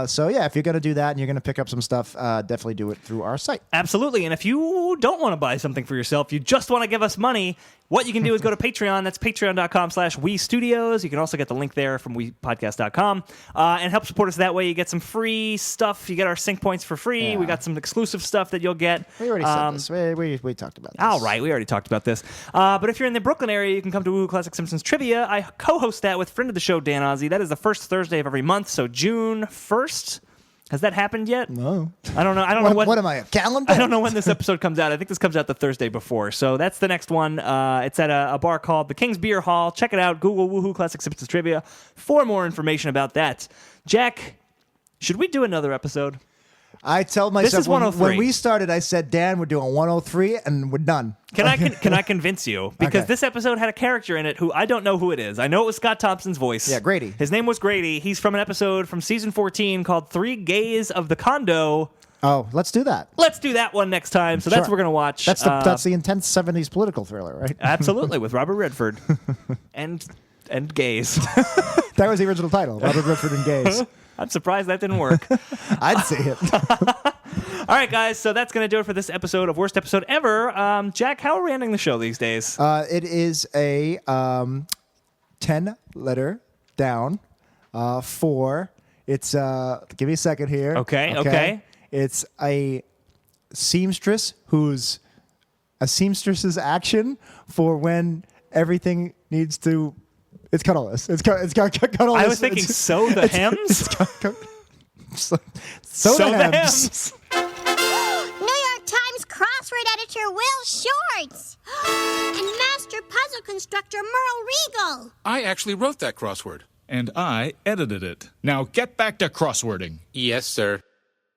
So yeah, if you're going to do that and you're going to pick up some stuff, definitely do it through our site. Absolutely. And if you don't want to buy something for yourself, you just want to give us money, what you can do is go to Patreon. That's patreon.com/WeStudios. You can also get the link there from WePodcast.com and help support us that way. You get some free stuff. You get our sync points for free. Yeah. We got some exclusive stuff that you'll get. We already said this. We talked about this. All right. We already talked about this. But if you're in the Brooklyn area, you can come to Woo Classic Simpsons Trivia. I co-host that with friend of the show, Dan Ozzie. That is the first Thursday of every month, so June 1st. Has that happened yet? No. I don't know. I don't know what am I, a calendar? I don't know when this episode comes out. I think this comes out the Thursday before. So that's the next one. It's at a bar called the King's Beer Hall. Check it out. Google Woohoo Classic Simpsons Trivia for more information about that. Jack, should we do another episode? I tell myself This is 103. when we started, I said, Dan, we're doing 103 and we're done. Can I convince you? Because this episode had a character in it who I don't know who it is. I know it was Scott Thompson's voice. Yeah, Grady. His name was Grady. He's from an episode from season 14 called 3 Gays of the Condo. Oh, let's do that. Let's do that one next time. So that's what we're going to watch. That's the intense 70s political thriller, right? Absolutely, with Robert Redford and gays. That was the original title, Robert Redford and gays. I'm surprised that didn't work. I'd see it. All right, guys. So that's going to do it for this episode of Worst Episode Ever. Jack, how are we ending the show these days? It is a 10-letter down for. It's give me a second here. Okay. It's a seamstress who's a seamstress's action for when everything needs to. It's cuddleless. It's cuddleless. I was thinking sew the hems. Sew the hems. New York Times crossword editor Will Shorts. And master puzzle constructor Merle Regal. I actually wrote that crossword. And I edited it. Now get back to crosswording. Yes, sir.